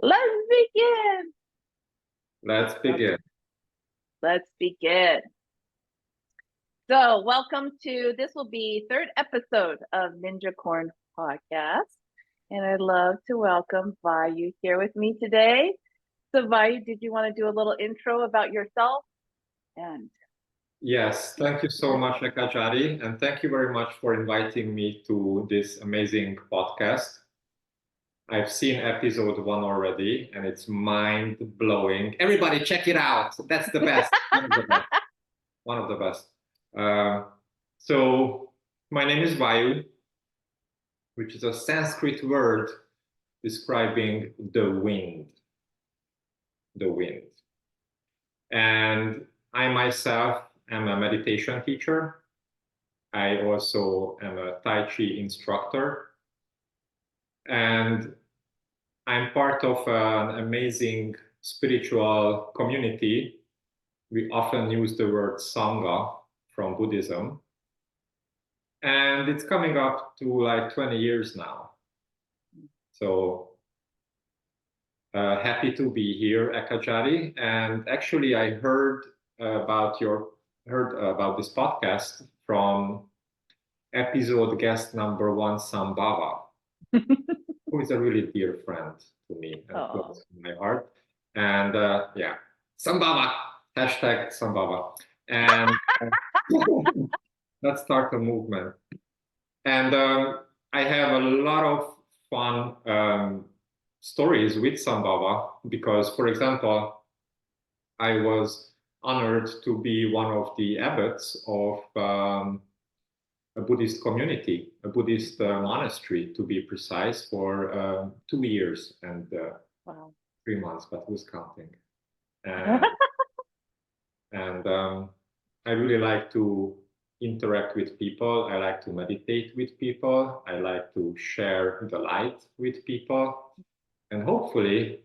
Let's begin. Let's begin. Let's begin. So welcome to, this will be third episode of Ninjacorn podcast. And I'd love to welcome Vayu here with me today. So Vayu, did you want to do a little intro about yourself? And Yes, thank you so much, Ekajari, and thank you very much for inviting me to this amazing podcast. I've seen episode 1 already, and it's mind-blowing. Everybody check it out. That's the best. One of the best. One of the best. So my name is Vayu, which is a Sanskrit word describing the wind. The wind. And I myself am a meditation teacher. I also am a Tai Chi instructor. And I'm part of an amazing spiritual community. We often use the word Sangha from Buddhism. And it's coming up to like 20 years now. So happy to be here, Ekajari. And actually, I heard about this podcast from episode guest number 1, Sambhava, who is a really dear friend to me and close to my heart. And yeah, Sambhava, hashtag Sambhava. And let's start a movement. And I have a lot of fun stories with Sambhava because, for example, I was honored to be one of the abbots of a Buddhist community, a Buddhist monastery, to be precise, for 2 years and 3 months, but who's counting? And I really like to interact with people. I like to meditate with people. I like to share the light with people. And hopefully,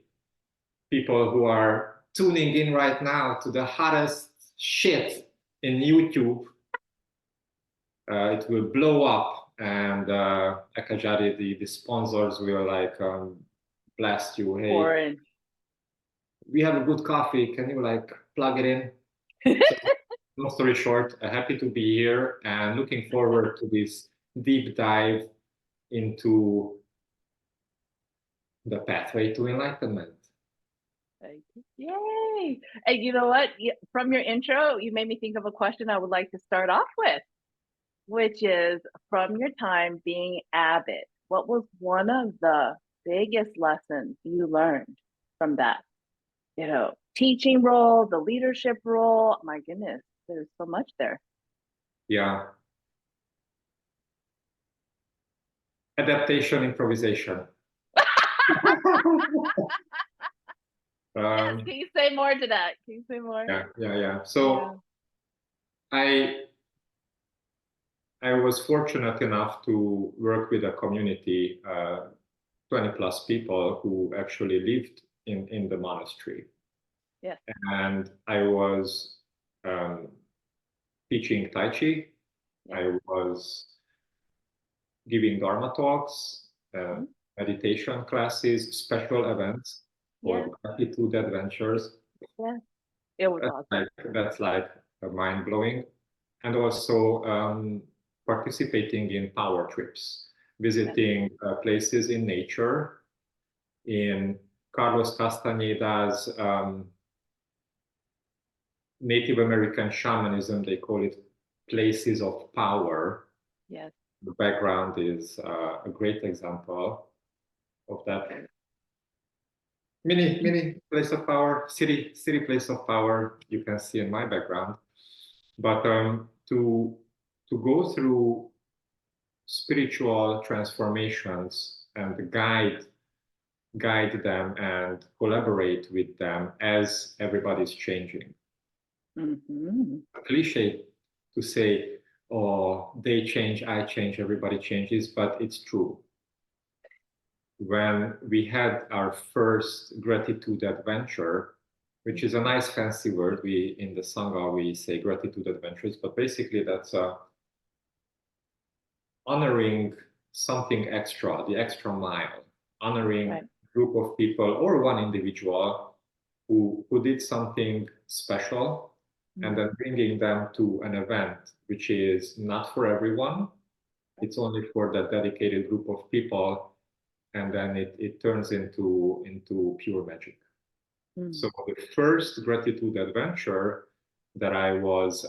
people who are tuning in right now to the hottest shit in YouTube, it will blow up, and Ekajari, the sponsors will like blast you. Hey, we have a good coffee. Can you like plug it in? So, long story short, happy to be here and looking forward to this deep dive into the pathway to enlightenment. Yay! And you know what? From your intro, you made me think of a question I would like to start off with, which is, from your time being abbot, what was one of the biggest lessons you learned from that? You know, teaching role, the leadership role. My goodness, there's so much there. Yeah. Adaptation, improvisation. Yes, can you say more to that? Can you say more? Yeah. So I was fortunate enough to work with a community, 20 plus people who actually lived in the monastery. Yes. And I was teaching Tai Chi. Yes. I was giving Dharma talks, meditation classes, special events for gratitude adventures. Yeah, it was awesome. That's like mind-blowing. And also participating in power trips, visiting places in nature. In Carlos Castaneda's Native American shamanism, they call it places of power. Yes. The background is a great example of that. Mini place of power, city place of power, you can see in my background. But to go through spiritual transformations and guide them and collaborate with them as everybody's changing. A cliche to say, oh, they change, I change, everybody changes, but it's true. When we had our first gratitude adventure, which is a nice fancy word, we in the Sangha we say gratitude adventures, but basically that's honoring something extra, the extra mile, honoring group of people or one individual who did something special, and then bringing them to an event which is not for everyone. It's only for that dedicated group of people, and then it turns into pure magic. So the first gratitude adventure that I was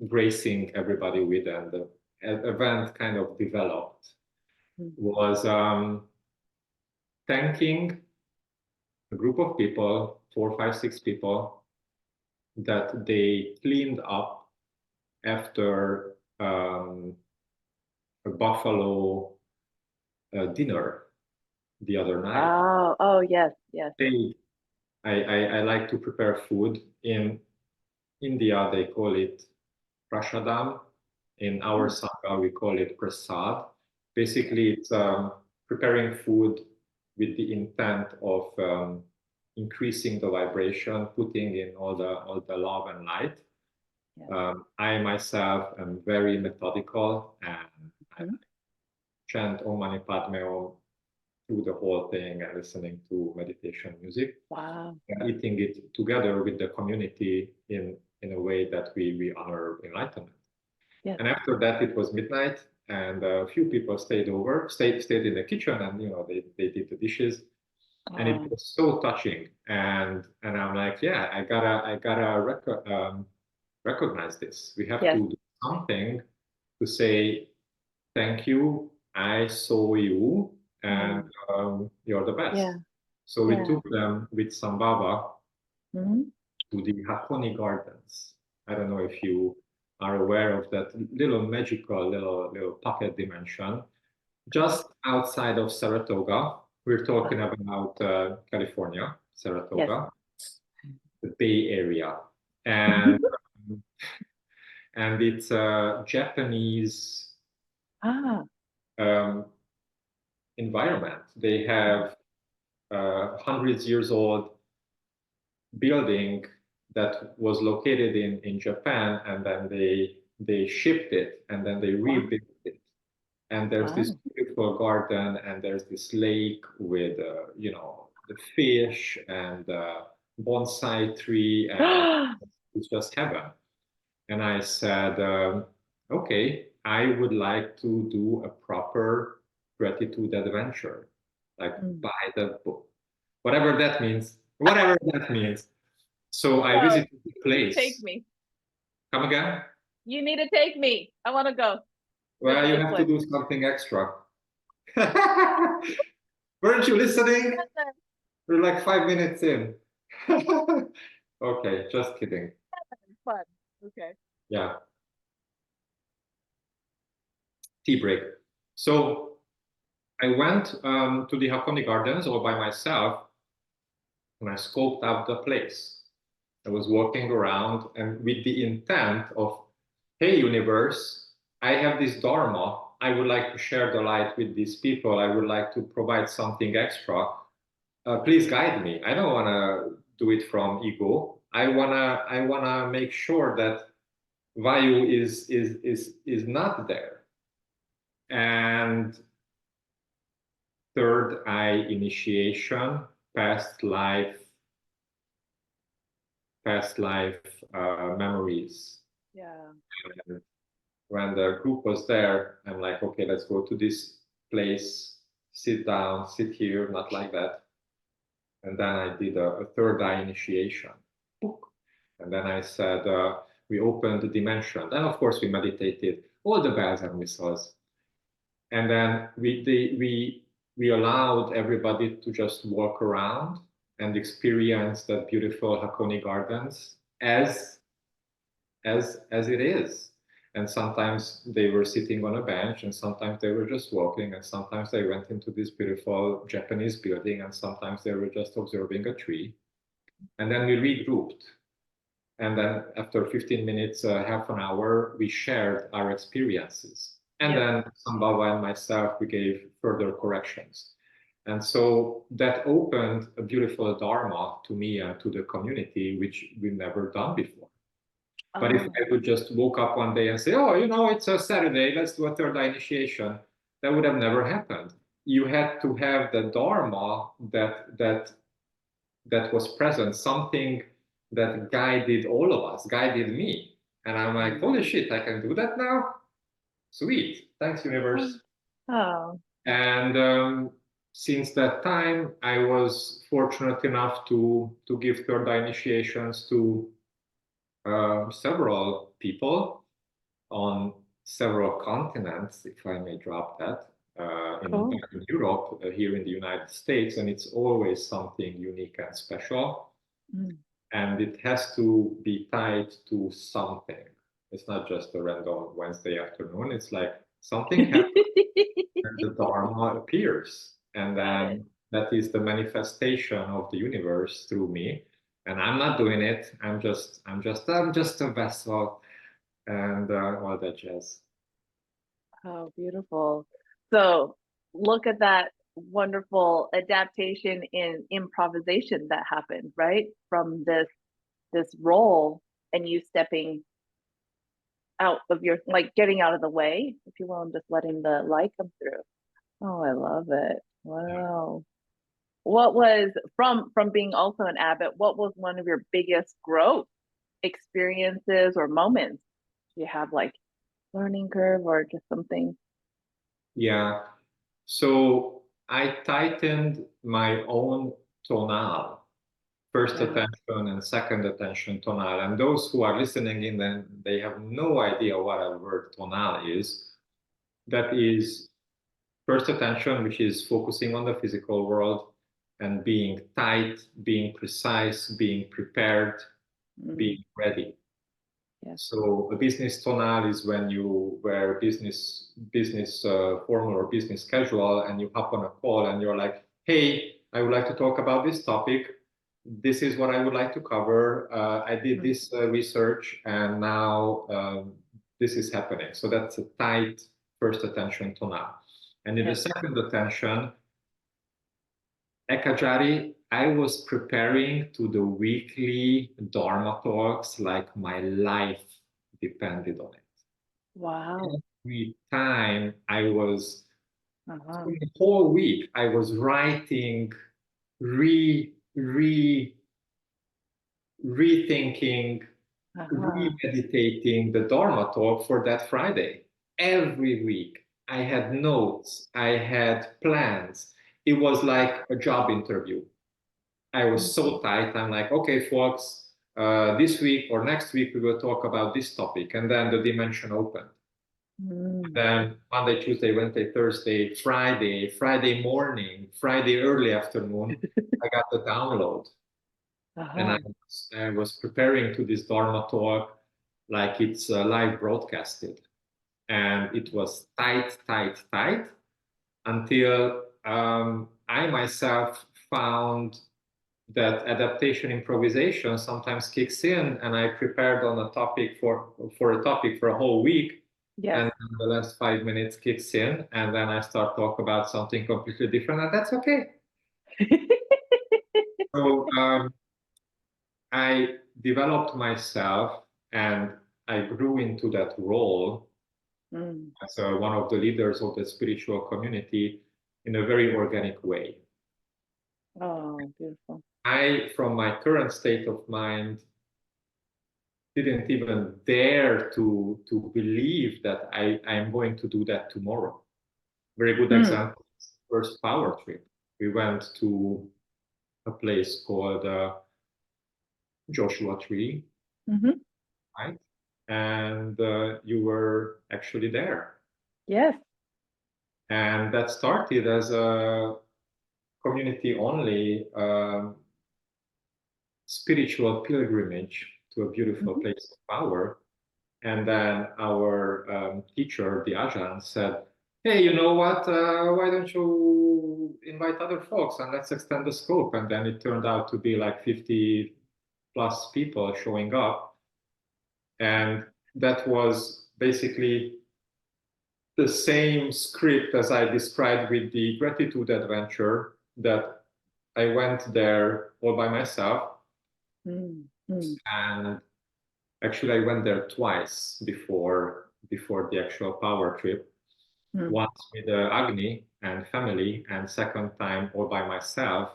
gracing everybody with, and the event kind of developed, was thanking a group of people, 4, 5, 6 people, that they cleaned up after a buffalo dinner the other night. Oh, yes, yes. I like to prepare food. In India, they call it prashadam. In our Sangha, we call it prasad. Basically, it's preparing food with the intent of increasing the vibration, putting in all the love and light. Yeah. I myself am very methodical, and I chant Om Mani Padme Om through the whole thing and listening to meditation music. Wow. And eating it together with the community in a way that we honor enlightenment. Yes. And after that, it was midnight, and a few people stayed in the kitchen, and they did the dishes, and it was so touching. And I'm like, yeah, I gotta recognize this. We have to do something to say thank you. I saw you, and you're the best. Yeah. So we took them with Sambhava to the Hakoni Gardens. I don't know if you are aware of that little magical little pocket dimension just outside of Saratoga. We're talking about California, Saratoga, the Bay Area, and and it's a Japanese environment. They have hundreds years old building that was located in Japan, and then they shipped it, and then they rebuilt it. And there's this beautiful garden, and there's this lake with the fish and bonsai tree, and it's just heaven. And I said, okay, I would like to do a proper gratitude adventure, like buy the book, whatever that means. Whatever that means. So I visited the place. Take me. Come again? You need to take me. I want to go. Well, you have to do something extra. Weren't you listening? We're like 5 minutes in. Okay, just kidding. Fun. Okay. Yeah. Tea break. So I went to the Hakone Gardens all by myself, and I scoped out the place. I was walking around, and with the intent of, hey, universe, I have this dharma. I would like to share the light with these people. I would like to provide something extra. Please guide me. I don't want to do it from ego. I wanna make sure that Vayu is not there. And third eye initiation, past life memories. Yeah. And when the group was there, I'm like, okay, let's go to this place, sit down, sit here, not like that. And then I did a third eye initiation. And then I said, we opened the dimension. And of course, we meditated, all the bells and whistles. And then we allowed everybody to just walk around and experience that beautiful Hakone Gardens as it is. And sometimes they were sitting on a bench, and sometimes they were just walking, and sometimes they went into this beautiful Japanese building, and sometimes they were just observing a tree. And then we regrouped. And then after 15 minutes, half an hour, we shared our experiences. And then Sambhava and myself, we gave further corrections. And so that opened a beautiful dharma to me and to the community, which we've never done before. But if I would just woke up one day and say, oh, it's a Saturday, let's do a third eye initiation, that would have never happened. you had to have the dharma that was present, something that guided all of us, guided me. And I'm like, holy shit, I can do that now? Sweet. Thanks, universe. Oh, And since that time, I was fortunate enough to give third eye initiations to several people on several continents, if I may drop that, cool. in Europe, here in the United States, and it's always something unique and special. Mm. And it has to be tied to something. It's not just a random Wednesday afternoon. It's like something happens and the Dharma appears. And Got it. then that is the manifestation of the universe through me. And I'm not doing it. I'm just a vessel and all that jazz. Oh, beautiful. So look at that wonderful adaptation in improvisation that happened, right? From this role and you stepping out of your, like, getting out of the way, if you will, and just letting the light come through. Oh, I love it. Wow. What was from being also an abbot, what was one of your biggest growth experiences or moments? Do you have like learning curve or just something? Yeah. So I tightened my own tonal, first Yeah. attention and second attention tonal. And those who are listening in, then they have no idea what a word tonal is. That is first attention, which is focusing on the physical world and being tight, being precise, being prepared, Mm, being ready. yes. So a business tonal is when you wear business formal or business casual, and you hop on a call and you're like, "Hey, I would like to talk about this topic. This is what I would like to cover. I did Mm, this research, and now this is happening." So that's a tight first attention tonal. And in the yes. second attention, Ekajari, I was preparing to the weekly Dharma talks like my life depended on it. Wow. Every time I was, Uh-huh. the whole week, I was writing, rethinking, Uh-huh. remeditating the Dharma talk for that Friday. Every week, I had notes, I had plans. It was like a job interview. I was Mhm. so tight. I'm like, okay, folks, this week or next week we will talk about this topic, and then the dimension opened. Mm. Then Monday, Tuesday, Wednesday, Thursday, Friday morning, Friday early afternoon, I got the download, and Uh-huh. I was preparing to this Dharma talk like it's live broadcasted, and it was tight, tight, tight until I myself found that adaptation improvisation sometimes kicks in, and I prepared on a topic for a topic for a whole week, Yes. and the last 5 minutes kicks in, and then I start talk about something completely different, and that's okay. So I developed myself, and I grew into that role Mm. as one of the leaders of the spiritual community in a very organic way. Oh, beautiful. I, from my current state of mind, didn't even dare to believe that I am going to do that tomorrow. Very good Mm. example. First power trip. We went to a place called Joshua Tree, Mm-hmm. right? And you were actually there. Yes. And that started as a community only spiritual pilgrimage to a beautiful Mm-hmm. place of power. And then our teacher, the Ajahn, said, "Hey, you know what? Why don't you invite other folks and let's extend the scope?" And then it turned out to be like 50 plus people showing up. And that was basically the same script as I described with the gratitude adventure, that I went there all by myself. Mm. Mm. And actually, I went there twice before the actual power trip. once with Agni and family, and second time all by myself,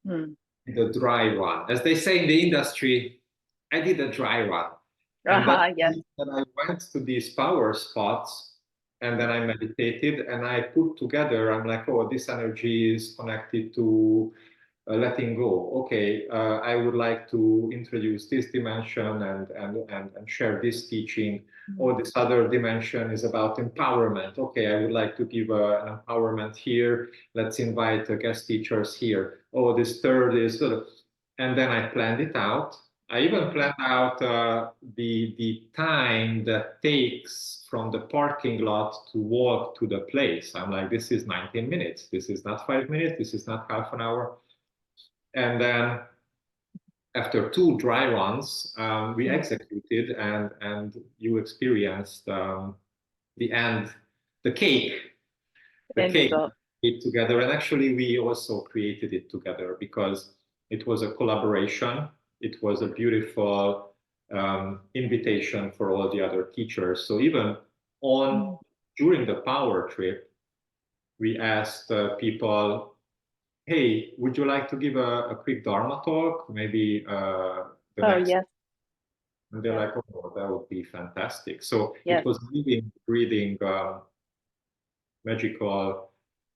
the dry run. As they say in the industry, I did a dry run. And Yes. then I went to these power spots and then I meditated and I put together, I'm like, oh, this energy is connected to letting go. Okay, I would like to introduce this dimension and share this teaching. Or this other dimension is about empowerment. Okay, I would like to give an empowerment here. Let's invite guest teachers here. Oh, this third is, and then I planned it out. I even planned out the time that takes from the parking lot to walk to the place. I'm like, this is 19 minutes. This is not 5 minutes. This is not half an hour. And then after 2 dry runs, we executed, and you experienced the end, the cake, the cake together. And actually, we also created it together because it was a collaboration. It was a beautiful invitation for all the other teachers. So even on during the power trip, we asked people, hey, would you like to give a quick Dharma talk? Maybe the next. Yes. And they're like, oh, that would be fantastic. So it was living, breathing, magical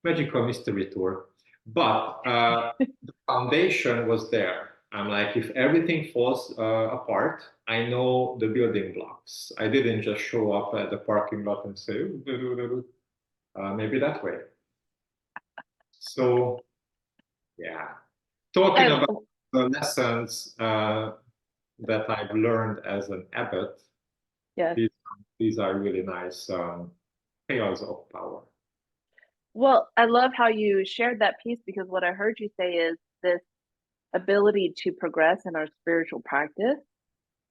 mystery tour. But the foundation was there. I'm like, if everything falls apart, I know the building blocks. I didn't just show up at the parking lot and say, maybe that way. So, yeah. Talking about the lessons that I've learned as an abbot, these are really nice chaos of power. Well, I love how you shared that piece, because what I heard you say is this ability to progress in our spiritual practice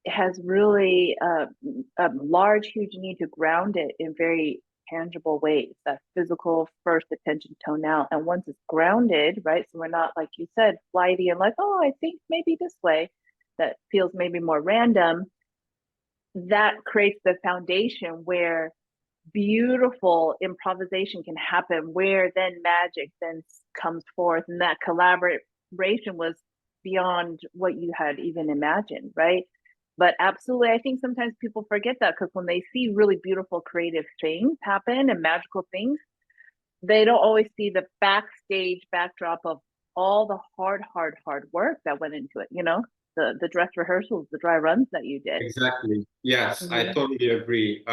has really a large, huge need to ground it in very tangible ways. That physical first, attention, tone out. And once it's grounded, right? So we're not, like you said, flighty and like, oh, I think maybe this way, that feels maybe more random. That creates the foundation where beautiful improvisation can happen, where then magic then comes forth, and that collaboration was beyond what you had even imagined, right? But absolutely, I think sometimes people forget that, because when they see really beautiful creative things happen and magical things, they don't always see the backstage backdrop of all the hard work that went into it, the dress rehearsals, the dry runs that you did. Exactly. Yes, I totally agree.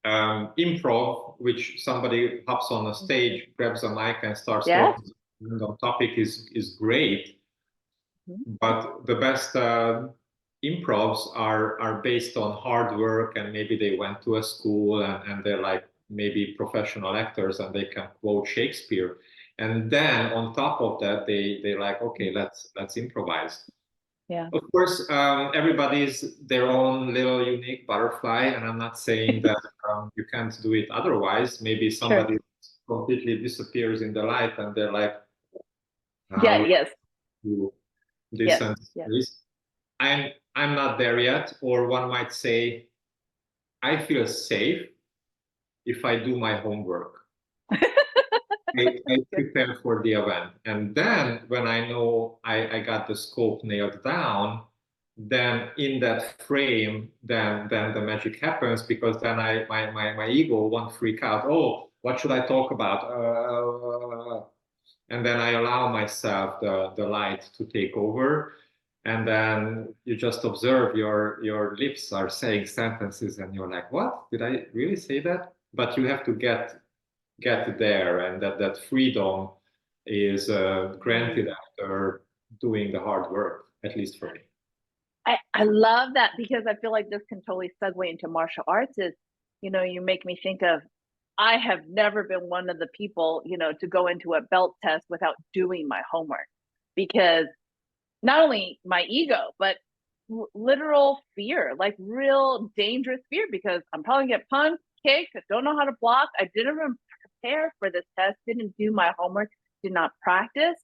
Improv, which somebody hops on a stage, grabs a mic, and starts talking on topic is great. But the best improvs are based on hard work, and maybe they went to a school and they're like maybe professional actors and they can quote Shakespeare. And then on top of that, they like, okay, let's improvise. Yeah. Of course, everybody's their own little unique butterfly, and I'm not saying that you can't do it otherwise. Maybe somebody completely disappears in the light, and they're like, this and this. I'm not there yet, or one might say, I feel safe if I do my homework. I prepare for the event, and then when I know I got the scope nailed down, then in that frame, then the magic happens, because then my ego won't freak out. Oh, what should I talk about? And then I allow myself the light to take over, and then you just observe your lips are saying sentences, and you're like, what did I really say that? But you have to get there, and that freedom is granted after doing the hard work, at least for me. I love that, because I feel like this can totally segue into martial arts. Is, you make me think of, I have never been one of the people, to go into a belt test without doing my homework, because not only my ego, but literal fear, like real dangerous fear, because I'm probably gonna get punched, kicked, I don't know how to block. I didn't even prepare for this test, didn't do my homework, did not practice.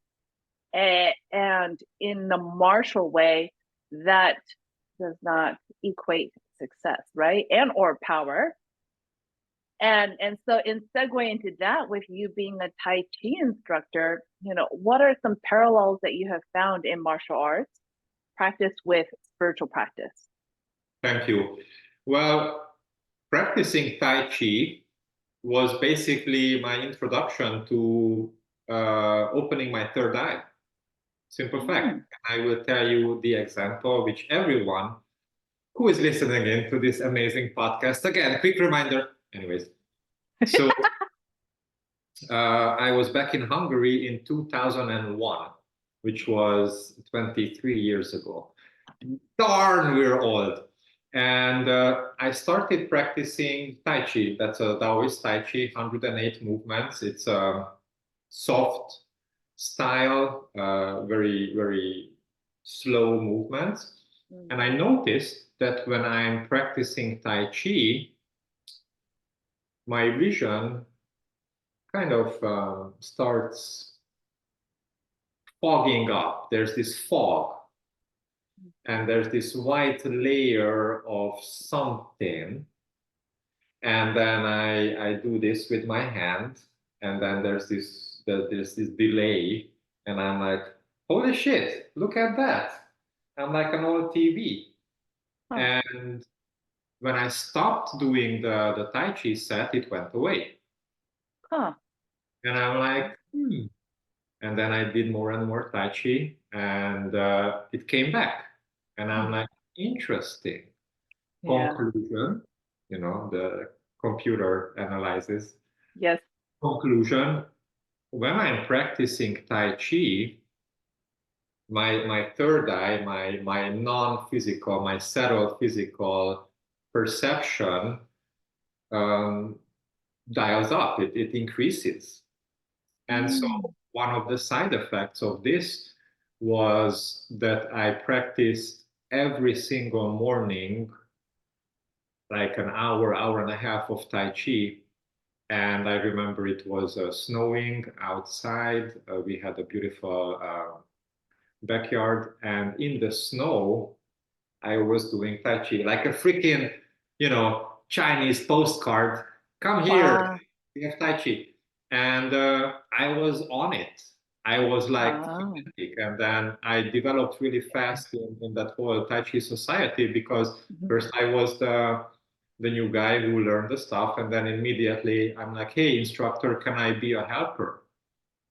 And in the martial way, that does not equate success, right? And or power. And so in segue into that, with you being a Tai Chi instructor, what are some parallels that you have found in martial arts practice with spiritual practice? Thank you. Well, practicing Tai Chi was basically my introduction to opening my third eye. Simple fact. Mm. I will tell you the example which everyone who is listening in to this amazing podcast, again, quick reminder. Anyways, so I was back in Hungary in 2001, which was 23 years ago. Darn, we're old. And I started practicing Tai Chi. That's a Taoist Tai Chi, 108 movements. It's a soft style, very, very slow movements. And I noticed that when I'm practicing Tai Chi, my vision kind of starts fogging up. There's this fog, and there's this white layer of something. And then I do this with my hand, and then there's this delay, and I'm like, holy shit, look at that. I'm like an old TV. Huh. And when I stopped doing the Tai Chi set, it went away. Huh. And I'm like, hmm. And then I did more and more Tai Chi, and it came back. And I'm like, interesting. Yeah. Conclusion, the computer analyzes. Yes. Conclusion, when I'm practicing Tai Chi, my third eye, my non-physical, my subtle physical perception um, dials up, it increases. And so Mm. one of the side effects of this was that I practiced every single morning, like an hour, hour and a half of Tai Chi. And I remember it was snowing outside. We had a beautiful backyard. And in the snow, I was doing Tai Chi, like a freaking, Chinese postcard. Come here, Wow. we have Tai Chi. And I was on it. I was like Wow. fanatic. And then I developed really fast in that whole Tai Chi society because Mhm. first I was the new guy who learned the stuff. And then immediately I'm like, hey, instructor, can I be a helper?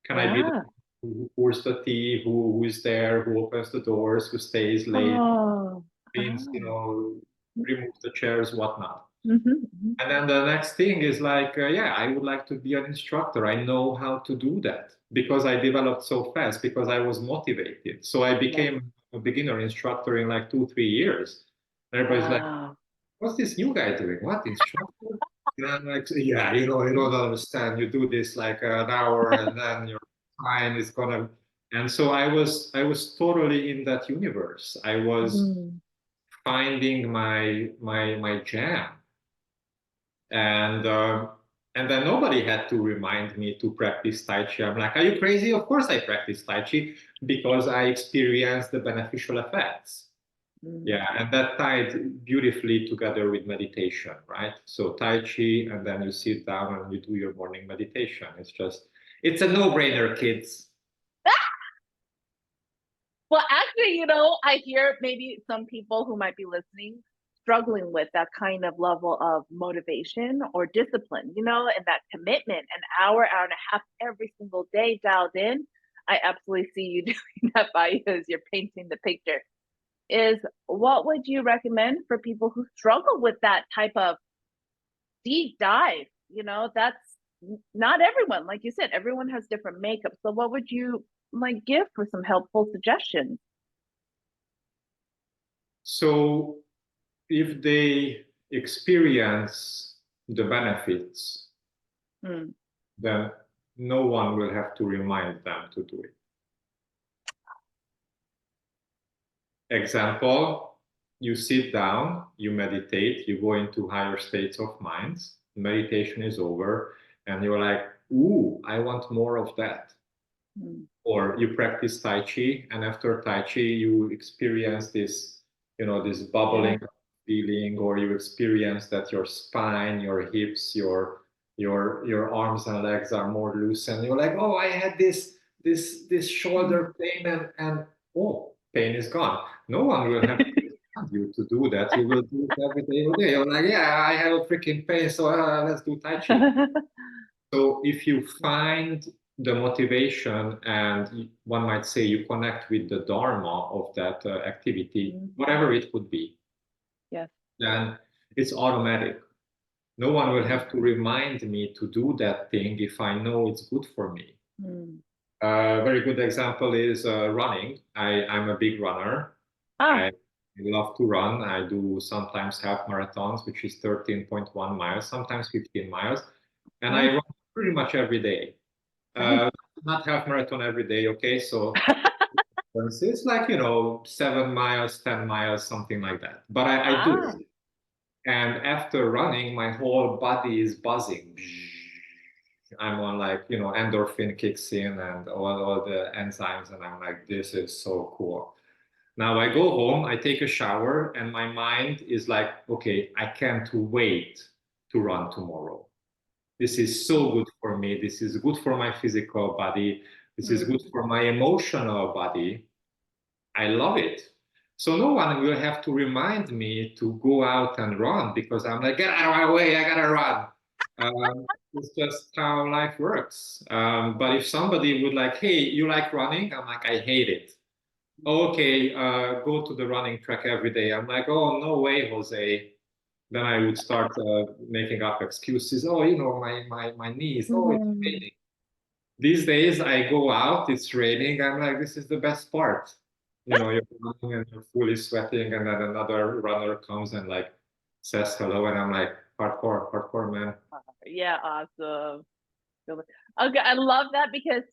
Can I be the Yeah. who pours the tea, who is there, who opens the doors, who stays late, Oh. cleans, Oh. removes the chairs, whatnot. Mm-hmm. And then the next thing is like, yeah, I would like to be an instructor. I know how to do that because I developed so fast, because I was motivated. So I Yes. became a beginner instructor in like 2, 3 years. Everybody's like, Wow. what's this new guy doing? What, instructor? And I'm like, yeah, you don't understand. You do this like an hour and then your time is gonna. And so I was totally in that universe. I was Mm. finding my jam, and and then nobody had to remind me to practice Tai Chi. I'm like, are you crazy? Of course I practice Tai Chi because I experienced the beneficial effects. Mm. Yeah, and that tied beautifully together with meditation, right? So Tai Chi, and then you sit down and you do your morning meditation. It's a no-brainer, kids. Well, actually, I hear maybe some people who might be listening struggling with that kind of level of motivation or discipline, and that commitment, an hour, hour and a half every single day dialed in. I absolutely see you doing that by you as you're painting the picture. Is what would you recommend for people who struggle with that type of deep dive? That's not everyone, like you said, everyone has different makeup. So what would you like give for some helpful suggestions? So if they experience the benefits, Hmm. then no one will have to remind them to do it. Example, you sit down, you meditate, you go into higher states of minds, meditation is over, and you're like, ooh, I want more of that. Hmm. Or you practice Tai Chi, and after Tai Chi, you experience this, this Yeah. bubbling feeling, or you experience that your spine, your hips, your arms and legs are more loose, and you're like, oh, I had this shoulder pain, and oh, pain is gone. No one will have to tell you to do that. You will do it every day, all day. You're like, yeah, I have a freaking pain, so let's do Tai Chi. So if you find the motivation, and one might say you connect with the dharma of that activity, whatever it could be, Yes. then it's automatic. No one will have to remind me to do that thing if I know it's good for me. A very good example is running. I'm a big runner. I love to run. I do sometimes half marathons, which is 13.1 miles, sometimes 15 miles. And I run pretty much every day. Not half marathon every day, okay? So it's like, 7 miles, 10 miles, something like that. But I do it. And after running, my whole body is buzzing. I'm on, like, endorphin kicks in and all the enzymes, and I'm like, this is so cool. Now I go home, I take a shower, and my mind is like, okay, I can't wait to run tomorrow. This is so good for me. This is good for my physical body. This is good for my emotional body. I love it. So no one will have to remind me to go out and run, because I'm like, get out of my way, I gotta run. It's just how life works. But if somebody would like, hey, you like running? I'm like, I hate it. Oh, okay, go to the running track every day. I'm like, oh, no way, Jose. Then I would start making up excuses. Oh, my knees. Oh, it's raining. These days I go out, it's raining. I'm like, this is the best part. You're running and you're fully sweating, and then another runner comes and like says hello, and I'm like, hardcore, man. Yeah, awesome. Okay, I love that, because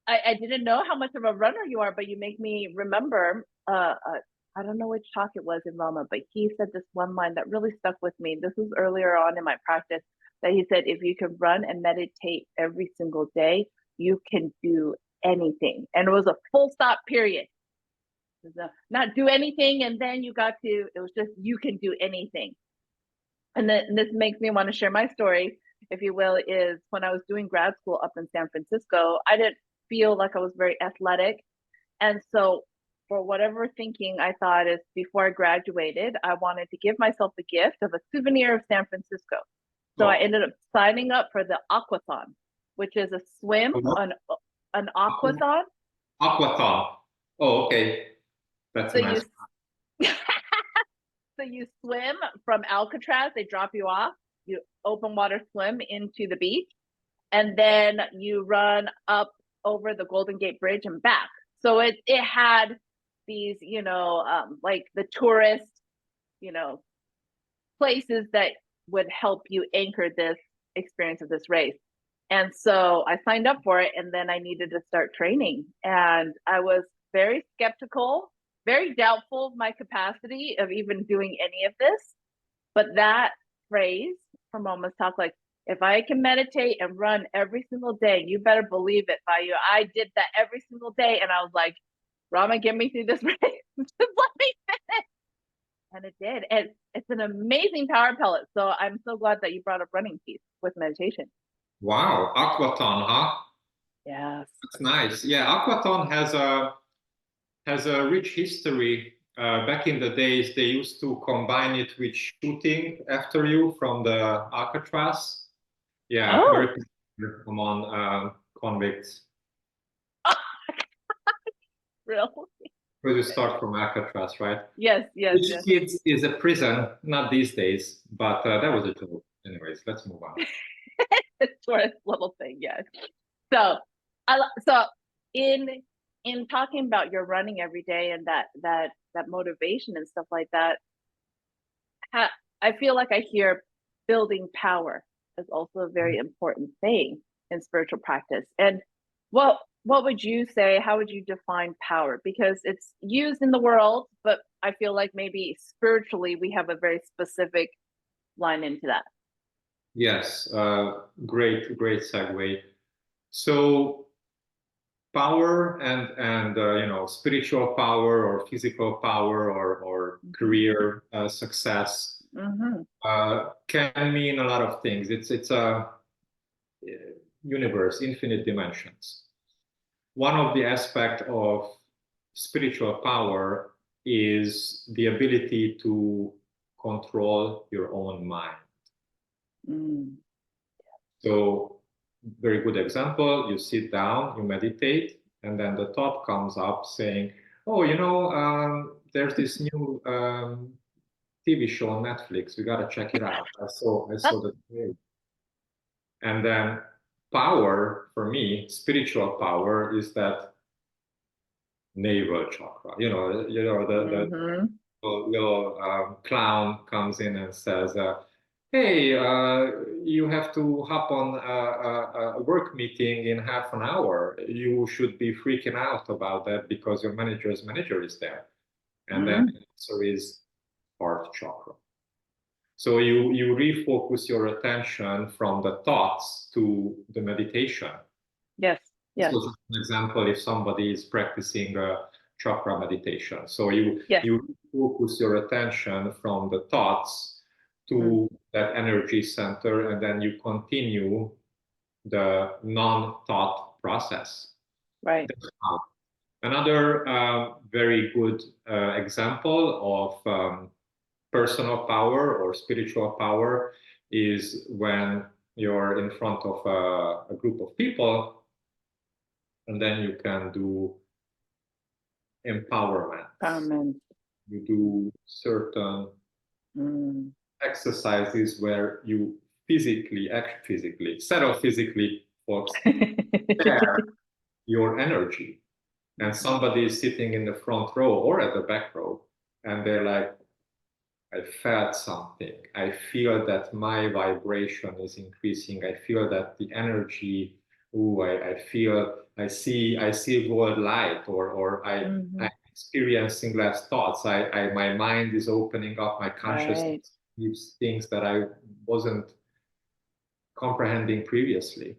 I didn't know how much of a runner you are, but you make me remember. I don't know which talk it was in Rama, but he said this one line that really stuck with me. This was earlier on in my practice, that he said, if you can run and meditate every single day, you can do anything. And it was a full stop period. It was not do anything, and then you got to. It was just, you can do anything. And then this makes me want to share my story, if you will. Is when I was doing grad school up in San Francisco, I didn't feel like I was very athletic. And so, for whatever thinking I thought, is before I graduated, I wanted to give myself the gift of a souvenir of San Francisco. So I ended up signing up for the aquathon, which is a swim, an aquathon. Aquathon. Oh, okay. That's So nice. So you swim from Alcatraz, they drop you off, you open water swim into the beach, and then you run up over the Golden Gate Bridge and back. So it had these, like the tourist, places that would help you anchor this experience of this race. And so I signed up for it, and then I needed to start training. And I was very skeptical, very doubtful of my capacity of even doing any of this. But that phrase from Mama's talk, like, if I can meditate and run every single day, you better believe it, Vayu. I did that every single day. And I was like, Rama, get me through this race. Just let me finish. And it did. And it's an amazing power pellet. So I'm so glad that you brought up running piece with meditation. Wow, aquathon, huh? Yes. That's nice. Yeah, aquathon has a rich history. Back in the days, they used to combine it with shooting after you from the Alcatraz. Yeah, very popular among convicts. Really? Where you start from Alcatraz, right? Yes. Which kids is a prison, not these days, but that was a joke. Anyways, let's move on. It's sort of little thing, yes. So, so in talking about your running every day and that motivation and stuff like that, I feel like I hear building power is also a very important thing in spiritual practice. And what would you say? How would you define power? Because it's used in the world, but I feel like maybe spiritually we have a very specific line into that. Yes, great segue. So power and spiritual power or physical power or career success can mean a lot of things. It's a universe, infinite dimensions. One of the aspects of spiritual power is the ability to control your own mind. So, very good example, you sit down, you meditate, and then the thought comes up saying, oh, there's this new TV show on Netflix. We got to check it out. I saw the trailer. And then power, for me, spiritual power is that navel chakra. The little clown comes in and says, hey, you have to hop on a work meeting in half an hour. You should be freaking out about that because your manager's manager is there. And then the answer is heart chakra. So you refocus your attention from the thoughts to the meditation. Yes. So just an example, if somebody is practicing chakra meditation. So you focus your attention from the thoughts to that energy center, and then you continue the non-thought process. Right. Another very good example of personal power or spiritual power is when you're in front of a group of people, and then you can do empowerment. You do certain exercises where you physically, folks, share your energy. And somebody is sitting in the front row or at the back row, and they're like, I felt something. I feel that my vibration is increasing. I feel that the energy, I see world light, or I'm experiencing less thoughts. My mind is opening up, my consciousness gives things that I wasn't comprehending previously.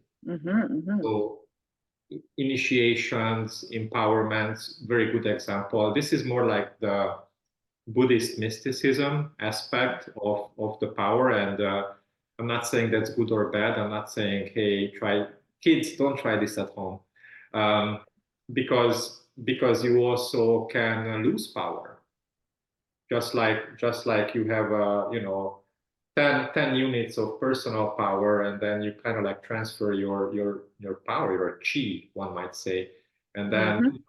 So initiations, empowerments, very good example. This is more like the Buddhist mysticism aspect of the power, and I'm not saying that's good or bad. I'm not saying, hey, kids, don't try this at home, because you also can lose power, just like you have 10 units of personal power, and then you kind of like transfer your power, your chi, one might say, and then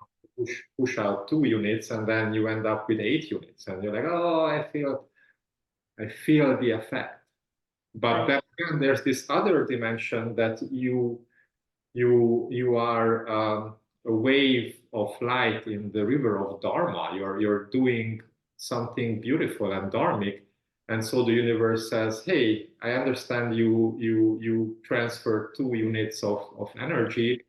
push out 2 units, and then you end up with 8 units, and you're like, oh, I feel the effect. But then again, there's this other dimension that you are a wave of light in the river of Dharma. You're doing something beautiful and dharmic, and so the universe says, hey, I understand you transfer 2 units of energy.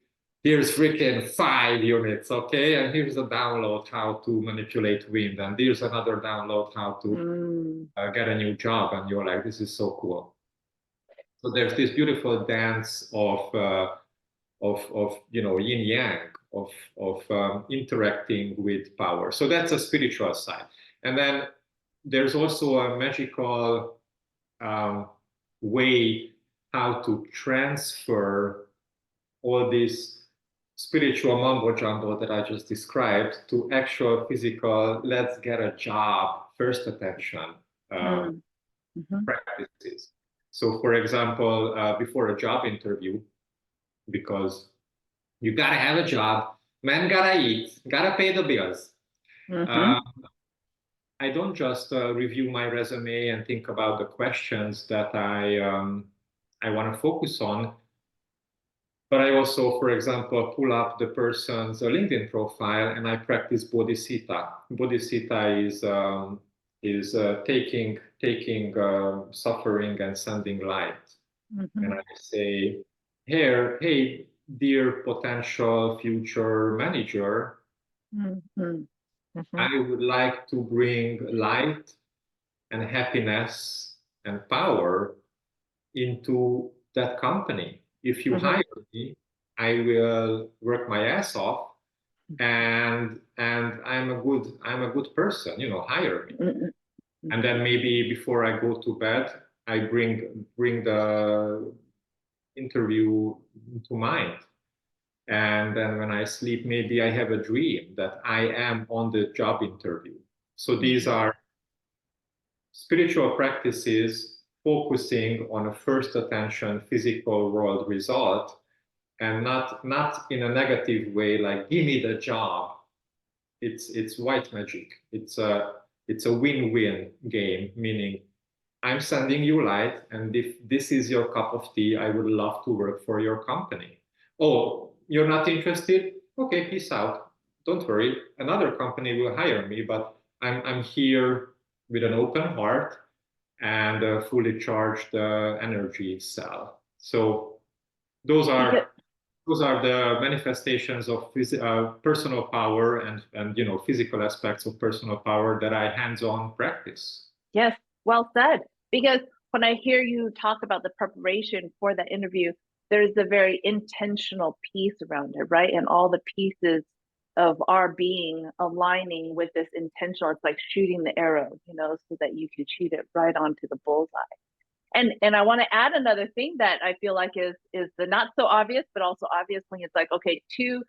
Here's freaking 5 units, okay? And here's a download how to manipulate wind, and here's another download how to get a new job. And you're like, this is so cool. So there's this beautiful dance of yin yang, of interacting with power. So that's a spiritual side. And then there's also a magical way how to transfer all this spiritual mumbo jumbo that I just described to actual physical, let's get a job, first attention practices. So, for example, before a job interview, because you gotta have a job, man gotta eat, gotta pay the bills. I don't just review my resume and think about the questions that I want to focus on, but I also, for example, pull up the person's LinkedIn profile and I practice bodhicitta. Bodhicitta is taking suffering and sending light. And I say, hey, dear potential future manager, I would like to bring light and happiness and power into that company. If you hire me, I will work my ass off, and I'm a good person, hire me. And then maybe before I go to bed, I bring the interview to mind. And then when I sleep, maybe I have a dream that I am on the job interview. So these are spiritual practices focusing on a first attention physical world result, and not in a negative way, like give me the job. It's white magic. It's a win-win game, meaning I'm sending you light, and if this is your cup of tea, I would love to work for your company. Oh, you're not interested? Okay, peace out. Don't worry, another company will hire me, but I'm here with an open heart and a fully charged energy cell. So those Because, are those are the manifestations of personal power and physical aspects of personal power that I hands-on practice. yes, well said. Because when I hear you talk about the preparation for that interview, there's a very intentional piece around it, right? And all the pieces of our being aligning with this intentional, it's like shooting the arrow, so that you can shoot it right onto the bullseye. And I want to add another thing that I feel like is the not so obvious, but also obvious when it's like, okay, two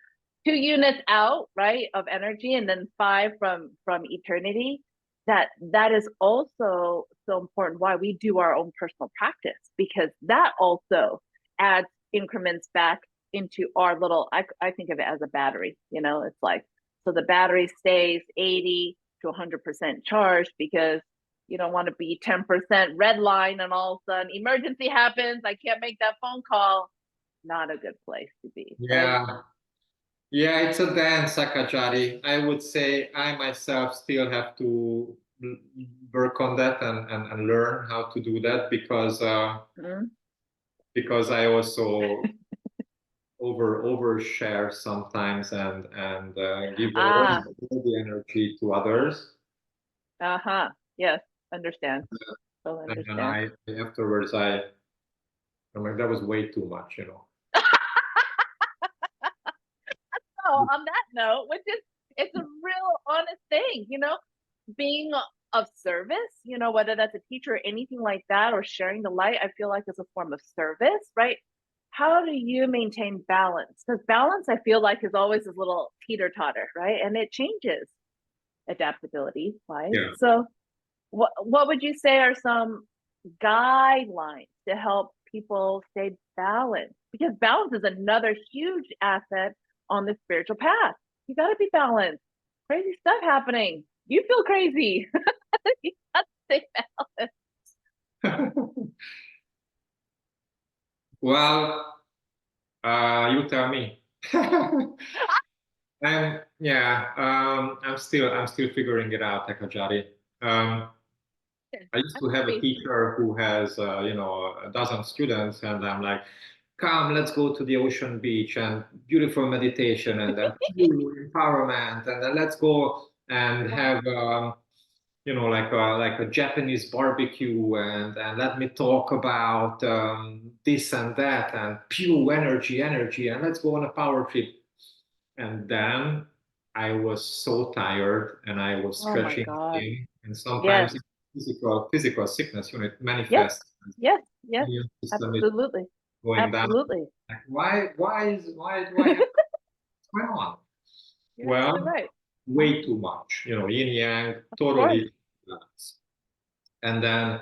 units out, right, of energy, and then five from eternity. That is also so important why we do our own personal practice, because that also adds increments back into our little, I think of it as a battery, it's like, so the battery stays 80 to 100% charged, because you don't want to be 10% red line and all of a sudden emergency happens. I can't make that phone call. Not a good place to be, right? Yeah. Yeah, it's a dance, Sakajari. I would say I myself still have to work on that and learn how to do that, Mm. because I also overshare sometimes and give Ah, all the energy to others. uh-huh. Yes, understand. So And then understand. I afterwards I'm like, that was way too much. So on that note, which is it's a real honest thing, being of service, whether that's a teacher or anything like that, or sharing the light, I feel like is a form of service, right? How do you maintain balance? Because balance, I feel like, is always a little teeter totter, right? And it changes adaptability wise. Yeah. So, what would you say are some guidelines to help people stay balanced? Because balance is another huge asset on the spiritual path. You got to be balanced. Crazy stuff happening. You feel crazy. You got to stay Well, you tell me. I'm still figuring it out, Takajari. Um, balanced. I used I'm to have a happy. teacher who has a dozen students, and I'm like, come, let's go to the ocean beach and beautiful meditation and then empowerment, and then let's go and Wow. have like a Japanese barbecue, and let me talk about this and that and pure energy, and let's go on a power trip. And then I was so tired and I was Oh my stretching God. in, and Yes. sometimes physical sickness, it Yes. manifests. Yes. Yes. Immune system is Absolutely. going down. Absolutely. Like, why do I have what's going on? You're absolutely Well, right. way too much, yin yang, Of course. totally. And then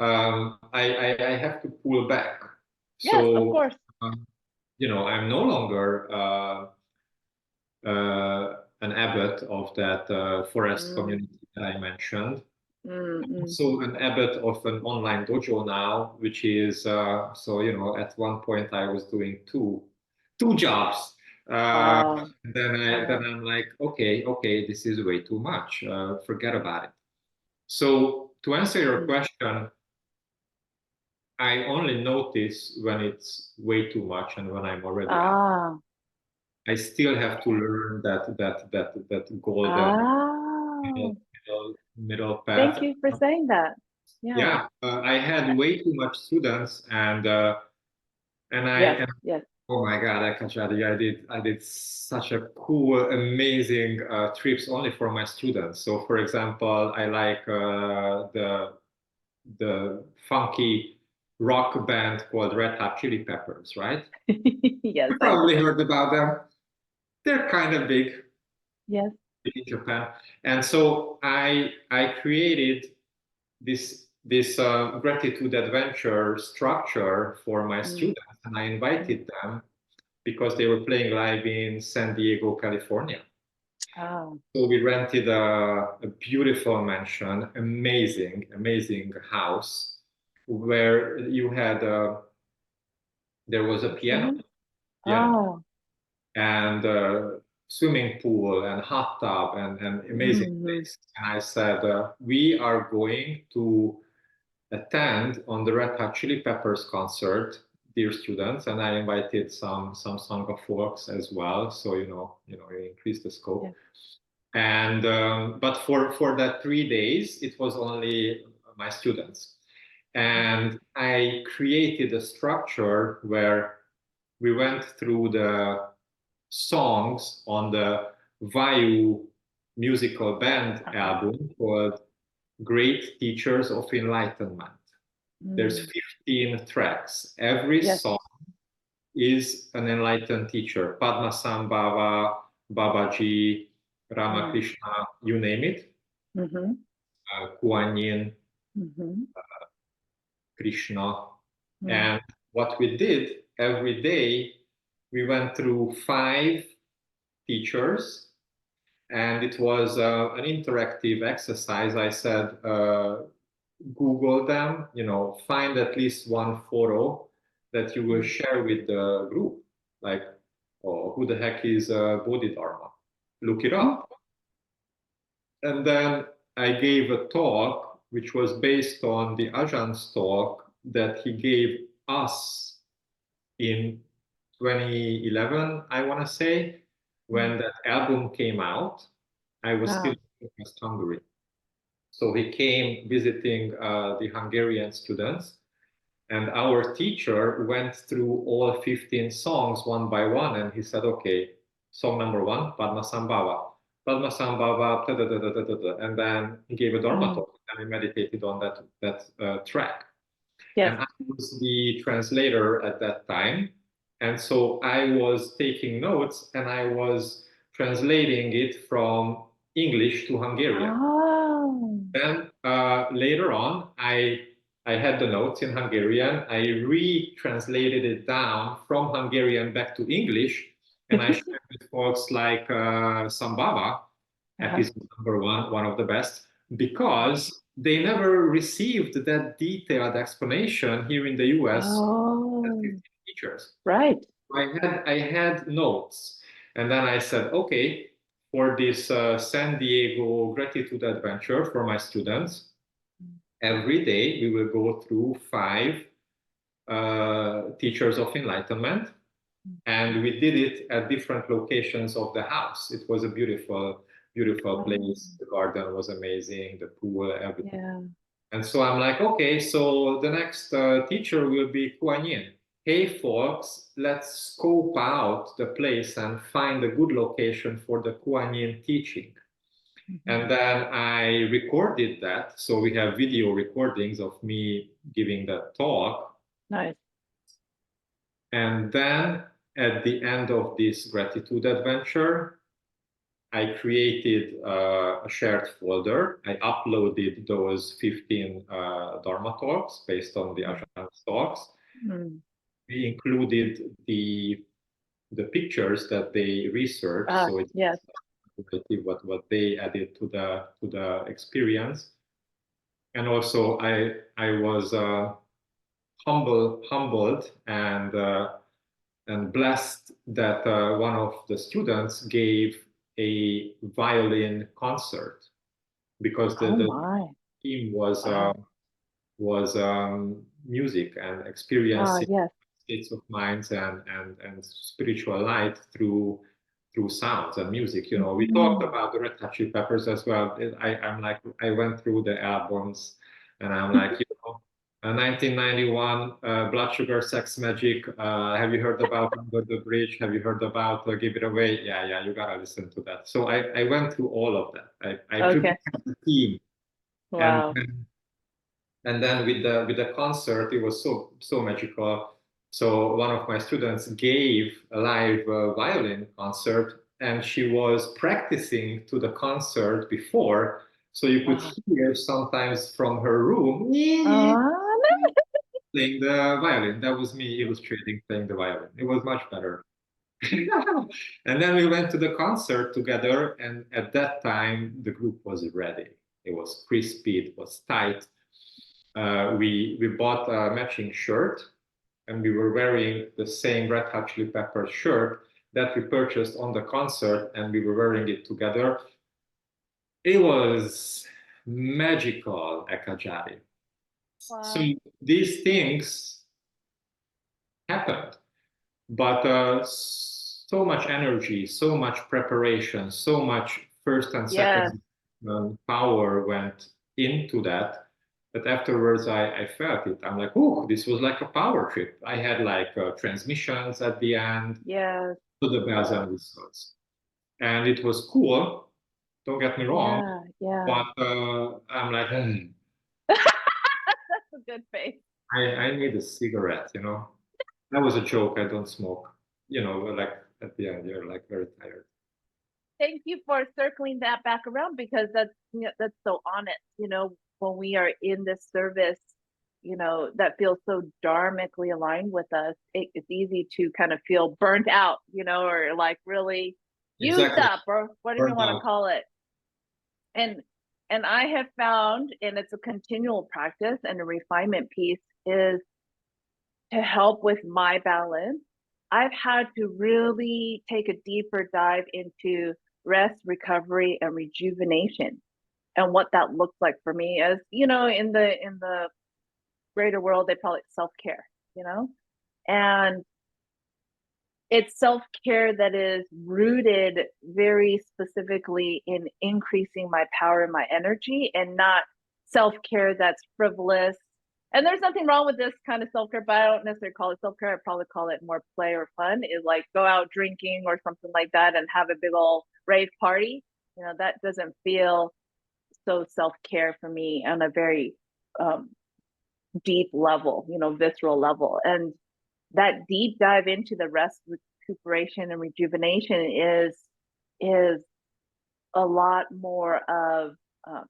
I have to pull back. Yes, of So, course. um, I'm no longer an abbot of that forest Mm, community that I mentioned. mm, mm. So an abbot of an online dojo now, which is at one point I was doing two jobs. Wow. Then Wow. I'm like, okay, this is way too much. Forget about it. So to answer your Mm. question, I only notice when it's way too much and when I'm already out. Ah. I still have to learn that golden Ah. middle Thank path. you for saying that. Yeah. Yeah, I had way too much students, and Yes. and Yes. Oh my God, Akajadi, I did such a cool, amazing trips only for my students. So, for example, I like the funky rock band called Red Hot Chili Peppers, right? Yes, You I probably heard about them. They're kind of big yes. in Japan, and so I created this gratitude adventure structure for my Mm, students, and I mm. invited them because they were playing live in San Diego, California. Oh. So we rented a beautiful mansion, amazing, amazing house where you had there was a piano, Hmm. piano Oh. and swimming pool and hot tub and amazing Hmm. place. And I said, we are going to attend on the Red Hot Chili Peppers concert, dear students, and I invited some song of folks as well. So you increase the Yeah. scope. And but for that 3 days, it was only my students, and I created a structure where we went through the songs on the Vayu musical band Uh-huh. album called Great Teachers of Enlightenment. There's Mm. 15 tracks. Every Yes. song is an enlightened teacher. Padmasambhava, Babaji, Mm. Ramakrishna, you name it. Mm-hmm. Kuan Yin, Mm-hmm. Krishna. Mm. And what we did every day, we went through 5 teachers, and it was an interactive exercise. I said, Google them, find at least one photo that you will Mm. share with the group. Like, oh, who the heck is Bodhidharma? Look it Mm. up. And then I gave a talk which was based on the Ajahn talk that he gave us in 2011, I want to say, Mm. when that album came out. I was still Ah. in West Hungary. So he came visiting the Hungarian students, and our teacher went through all 15 songs one by one, and he said, okay, song number one, Padmasambhava. Padmasambhava, da, da, da, da, da, da, da. And then he gave a Dharma Mm. talk, and we meditated on that track. Yes. And I was the translator at that time. And so I was taking notes and I was translating it from English to Hungarian. Oh. Then later on, I had the notes in Hungarian. I retranslated it down from Hungarian back to English, and I shared with folks like Sambhava, Uh-huh. episode number one of the best, because they never received that detailed explanation here in the US at Oh. 15 teachers. Right. I had notes, and then I said, okay, for this San Diego gratitude adventure for my students, every day we will go through 5 teachers of enlightenment, and we did it at different locations of the house. It was a beautiful, beautiful Oh. place. The garden was amazing, the pool, everything. Yeah. And so I'm like, okay, so the next teacher will be Kuan Yin. Hey, folks, let's scope out the place and find a good location for the Kuan Yin teaching. Mhm. And then I recorded that. So we have video recordings of me giving that talk. Nice. And then at the end of this gratitude adventure, I created a shared folder. I uploaded those 15 Dharma talks based on the Mm. Ajahn talks. Mm. We included the pictures that they researched, Ah, so it's yes. what they added to the experience. And also, I was humbled and blessed that one of the students gave a violin concert because the, Oh the my. theme was Wow. music and Ah, experiencing yes. states of minds and spiritual light through sounds and music. We talked Mhm. about the Red Hot Chili Peppers as well. I'm like, I went through the albums, and I'm like, 1991, Blood Sugar Sex Magic. Have you heard about Under the Bridge? Have you heard about Give It Away? Yeah, yeah, you gotta listen to that. So I went through all of that. I Okay. prepared the team, and Wow. and then with the concert, it was so magical. So one of my students gave a live violin concert, and she was practicing to the concert before, so you could Wow. hear sometimes from her room Uh, playing the violin. That was me illustrating playing the violin. It was much better. And then we went to the concert together, and at that time the group was ready. It was crispy, it was tight. We bought a matching shirt, and we were wearing the same Red Hot Chili Peppers shirt that we purchased on the concert, and we were wearing it together. It was magical, Ekajari. So wow. these things happened, but so much energy, so much preparation, so much first and Yes. second power went into that, that afterwards I felt it. I'm like, oh, this was like a power trip. I had like transmissions at the end Yes. to the bells and whistles, and it was cool. Don't get me wrong, Yeah. Yeah. but I'm like, That's a good face. I need a cigarette, you know. That was a joke. I don't smoke. You know, like at the end, you're like very tired. Thank you for circling that back around because that's so honest. When we are in this service, that feels so dharmically aligned with us, it's easy to kind of feel burnt out, or like really used Exactly. up, or whatever you want to Burnout. call it. And and I have found, and it's a continual practice and a refinement piece, is to help with my balance. I've had to really take a deeper dive into rest, recovery, and rejuvenation, and what that looks like for me. As in the greater world, they call it self-care, and it's self-care that is rooted very specifically in increasing my power and my energy, and not self-care that's frivolous. And there's nothing wrong with this kind of self-care, but I don't necessarily call it self-care. I probably call it more play or fun. Is like go out drinking or something like that and have a big old rave party. That doesn't feel so self-care for me on a very um, deep level, visceral level. And that deep dive into the rest, recuperation, and rejuvenation is a lot more of um,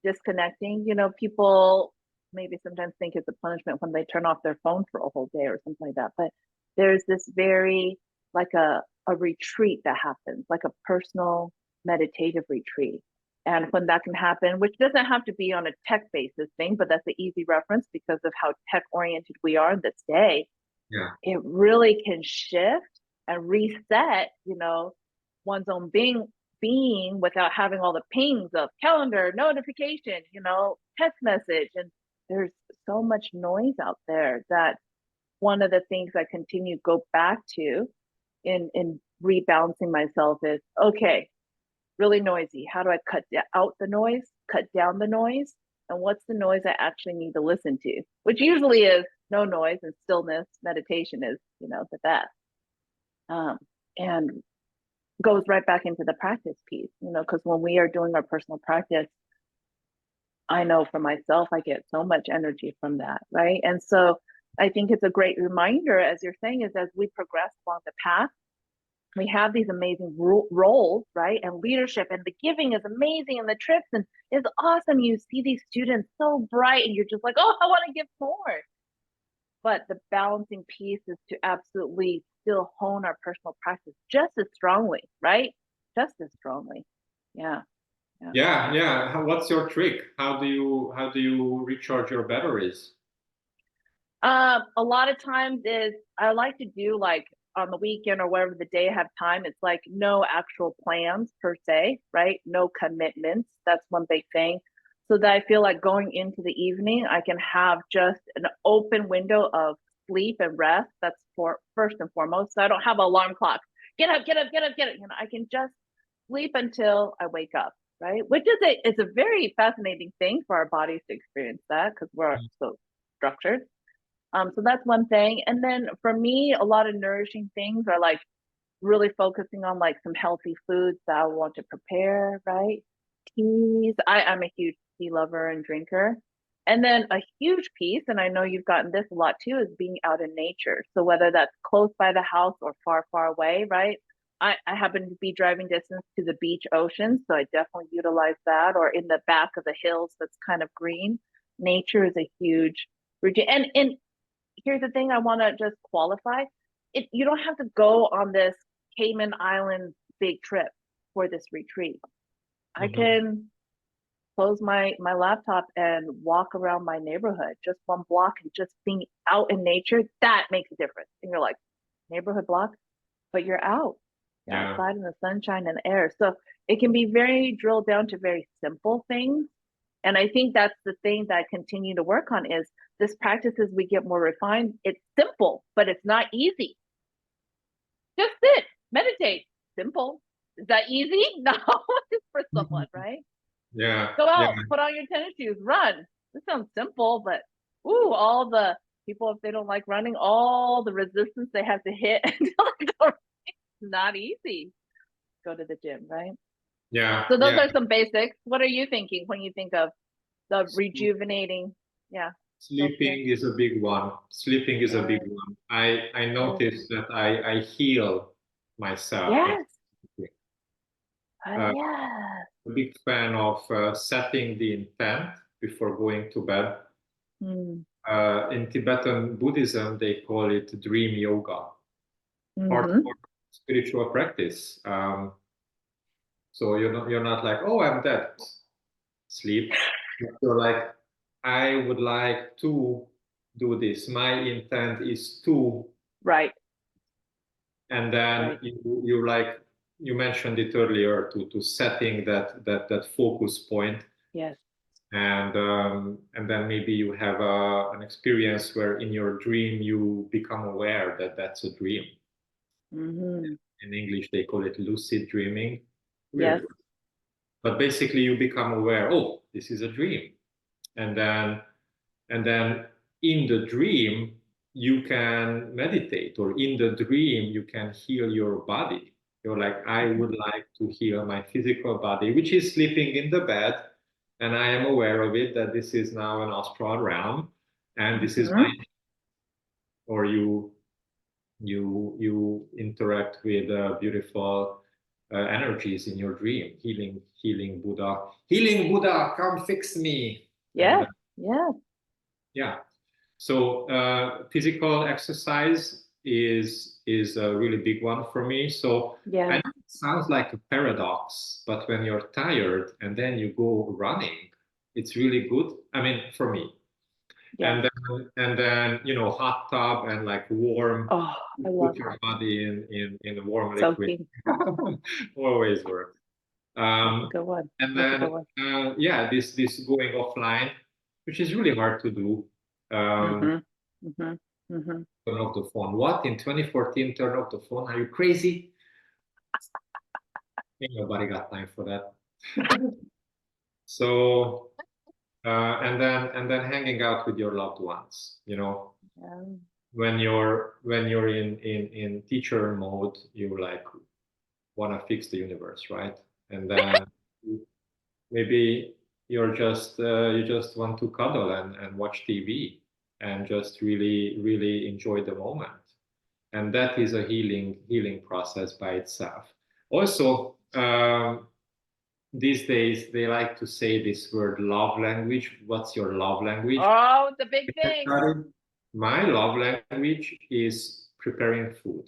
disconnecting. People maybe sometimes think it's a punishment when they turn off their phone for a whole day or something like that. But there's this very like a retreat that happens, like a personal meditative retreat. And when that can happen, which doesn't have to be on a tech basis thing, but that's an easy reference because of how tech oriented we are this day, Yeah. it really can shift and reset, one's own being without having all the pings of calendar, notification, text message. And there's so much noise out there that one of the things I continue to go back to in rebalancing myself is okay, really noisy. How do I cut out the noise, cut down the noise? And what's the noise I actually need to listen to? Which usually is no noise and stillness. Meditation is, the best. And goes right back into the practice piece, because when we are doing our personal practice, I know for myself, I get so much energy from that, right? And so I think it's a great reminder, as you're saying, is as we progress along the path, we have these amazing roles, right? And leadership and the giving is amazing and the trips and it's awesome. You see these students so bright and you're just like, oh, I want to give more. But the balancing piece is to absolutely still hone our personal practice just as strongly, right? Just as strongly. Yeah. Yeah. Yeah, yeah. What's your trick? How do you recharge your batteries? A lot of times is I like to do like on the weekend or whatever the day I have time. It's like no actual plans per se, right? No commitments. That's one big thing. So that I feel like going into the evening, I can have just an open window of sleep and rest. That's for first and foremost. So I don't have an alarm clock. Get up, get up, get up, get up. I can just sleep until I wake up, right? Which is it's a very fascinating thing for our bodies to experience that because we're so structured. So that's one thing. And then for me, a lot of nourishing things are like really focusing on like some healthy foods that I want to prepare, right? Teas. I'm a huge tea lover and drinker. And then a huge piece, and I know you've gotten this a lot too, is being out in nature. So whether that's close by the house or far, far away, right? I happen to be driving distance to the beach ocean, so I definitely utilize that, or in the back of the hills that's kind of green. Nature is a huge routine. And here's the thing I want to just qualify. You don't have to go on this Cayman Island big trip for this retreat. I can close my laptop and walk around my neighborhood, just one block, and just being out in nature, that makes a difference. And you're like, neighborhood block, but you're out. You're Yeah. outside in the sunshine and the air. So it can be very drilled down to very simple things. And I think that's the thing that I continue to work on is this practice as we get more refined. It's simple, but it's not easy. Just sit, meditate. Simple. Is that easy? No, it's for someone, right? Yeah. Go Yeah. out, put on your tennis shoes, run. This sounds simple, but ooh, all the people, if they don't like running, all the resistance they have to hit it's not easy. Go to the gym, right? Yeah. So those Yeah. are some basics. What are you thinking when you think of the rejuvenating? Yeah. Sleeping is a big one. Sleeping is a big Yes. one. I noticed that I heal myself when Yes. sleeping. Uh, Yes. a big fan of setting the intent before going to bed. Mm. In Tibetan Buddhism, they call it dream yoga, Mm-hmm. hardcore spiritual practice. So you're not like, oh, I'm dead, sleep. You're like, I would like to do this. My intent is to, Right. and then Right. you like you mentioned it earlier to setting that focus point, Yes. and then maybe you have an experience where in your dream you become aware that that's a dream. Mm-hmm. In English, they call it lucid dreaming. Yes. Weird. But basically, you become aware. Oh, this is a dream, and then in the dream you can meditate, or in the dream you can heal your body. You're like, I Mm-hmm. would like to heal my physical body, which is sleeping in the bed, and I am aware of it that this is now an astral realm, and this is my, Mm-hmm. or you interact with beautiful energies in your dream, healing Buddha, come fix me. And Yes. Yes. yeah, so physical exercise is a really big one for me. So I Yes. know it sounds like a paradox, but when you're tired and then you go running, it's really good. I mean, for me. Yes. And then hot tub and like warm, Oh, I love put your hot tub. body in warm liquid. Soaking. Always works. That's a Um, good one. and That's a good then one. yeah, this going offline, which is really hard to do. Mm-hmm. Mm-hmm. Mm-hmm. Turn off the phone. What, in 2014? Turn off the phone? Are you crazy? Ain't nobody got time for that. So and then hanging out with your loved ones. Yeah. When you're in teacher mode, you like want to fix the universe, right? And then maybe you just want to cuddle and watch TV and just really really enjoy the moment, and that is a healing process by itself. Also, these days they like to say this word love language. What's your love language? Oh, it's a big thing. My love language is preparing food.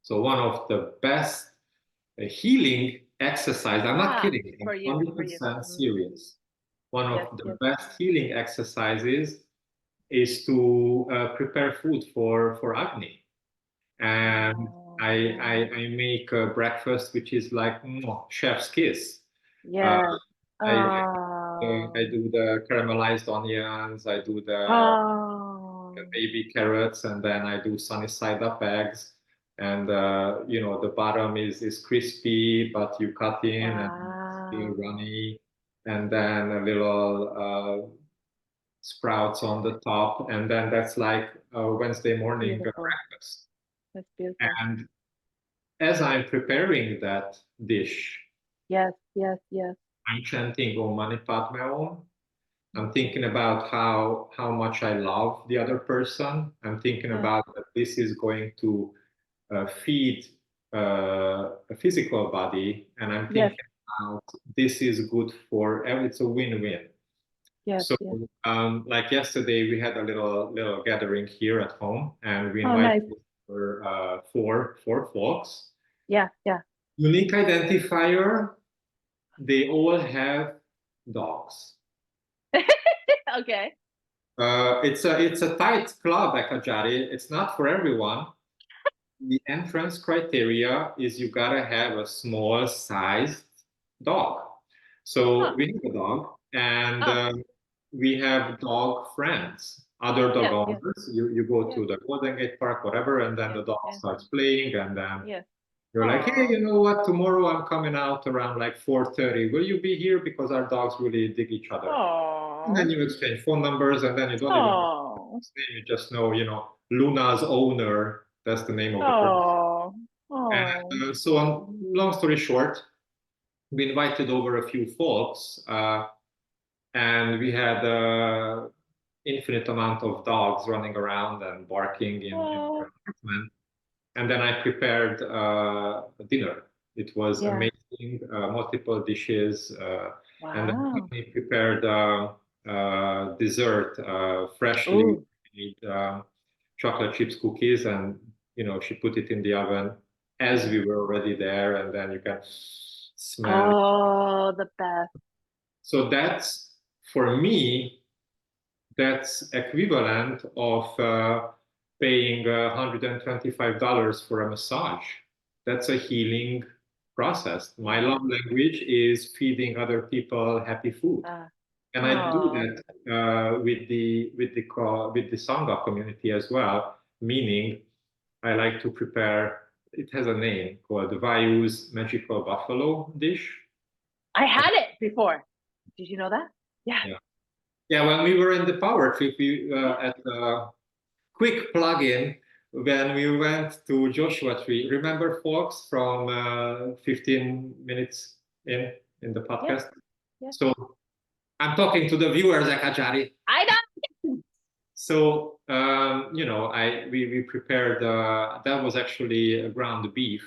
So one of the best healing exercise, I'm not Ah, kidding, I'm for you, for you. 100% serious. One Yes, of the yes. best healing exercises is to prepare food for Agni. And Oh, I, I, yeah. I make a breakfast which is like chef's kiss. Uh, Yes. I Oh. do the caramelized onions, I do the Oh. baby carrots, and then I do sunny side up eggs. And the bottom is crispy, but you cut in and it's still Wow. runny. And then a little sprouts on the top, and then that's like Wednesday morning Beautiful. breakfast. That's beautiful. And as I'm preparing that dish, Yes, yes, yes. I'm chanting Om Mani Padme Hum. I'm thinking about how much I love the other person. I'm thinking Yes, about that this is going to feed a physical body, and I'm yes, thinking about this is good for it's a win-win. yes, So, yes. like yesterday, we had a little gathering here at home, and we Oh, invited nice. four folks. Yeah, yeah. Unique identifier: they all have dogs. Okay. It's a tight club, Ekajari. It's not for everyone. The entrance criteria is you gotta have a small sized dog. So Huh. we have a dog, and Oh, we have dog friends, other dog yes, yes, owners. You go yes, to the Golden Gate Park, whatever, and then yes, the dog yes, starts playing, and then yes. you're like, hey, Oh, you know what? Tomorrow I'm coming out around like 4:30. Will you be here? Because our dogs really dig each other. And then oh, you exchange phone numbers, and then you don't even know oh, his name. You just know, Luna's owner. That's the name of the person. oh, oh. And so, long story short, we invited over a few folks, and we had infinite amount of dogs running around and barking in our Oh, apartment. And then I prepared dinner. It was yeah. amazing, multiple dishes, and then Wow. we prepared dessert, freshly Oh, made chocolate chips cookies, and she put it in the oven as we were already there, and then you can smell. oh, the best. So that's for me that's equivalent of paying $125 for a massage. That's a healing process. My Yeah. love language is feeding other people happy food, Ah, and I do oh, that with the Sangha community as well. Meaning, I like to prepare. It has a name called the Vayu's Magical Buffalo dish. I had it before. Did you know that? Yeah, Yeah, yeah. When we were in the power trip, we yeah, at quick plug-in when we went to Joshua Tree. Remember, folks, from 15 minutes in the yeah, podcast? yeah. So I'm talking to the viewers, Akajari. I know. So we prepared that was actually a ground beef,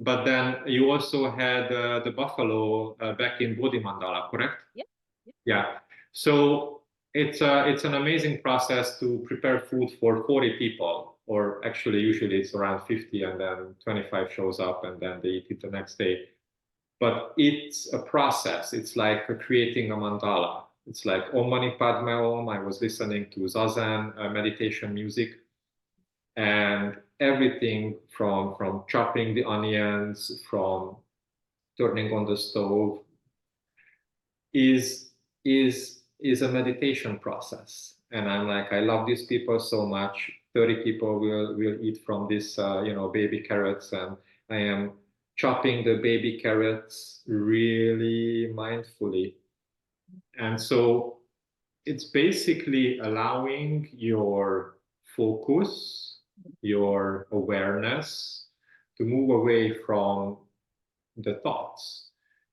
but then you also had the buffalo back in Bodhi Mandala, correct? Yeah, yeah. Yeah. So it's an amazing process to prepare food for 40 people, or actually usually it's around 50, and then 25 shows up, and then they eat it the next day. But it's a process. It's like creating a mandala. It's like Om Mani Padme Om. I was listening to Zazen meditation music, and everything from chopping the onions, from turning on the stove, is is a meditation process. And I'm like, I love these people so much. 30 people will eat from this baby carrots, and I am chopping the baby carrots really mindfully. And so it's basically allowing your focus, your awareness to move away from the thoughts.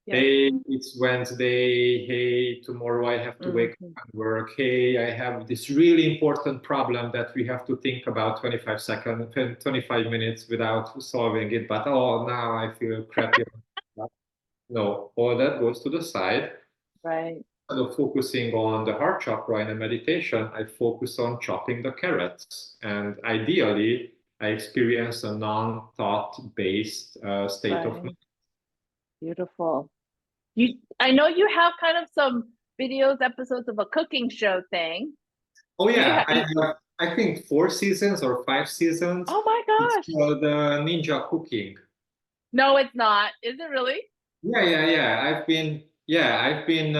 Yes. Hey, it's Wednesday. Hey, tomorrow I have to wake up Mhm. and work. Hey, I have this really important problem that we have to think about 25 seconds, 25 minutes without solving it. But oh, now I feel crappy. No, all that goes to the side. Right. Instead of focusing on the heart chakra in a meditation, I focus on chopping the carrots. And ideally, I experience a non-thought based state of mind. Right. Beautiful. I know you have kind of some videos, episodes of a cooking show thing. Oh Do you yeah, have? I have I think 4 seasons or 5 seasons. Oh my It's gosh! called Ninja Cooking. No, it's not. Is it really? Yeah. I've been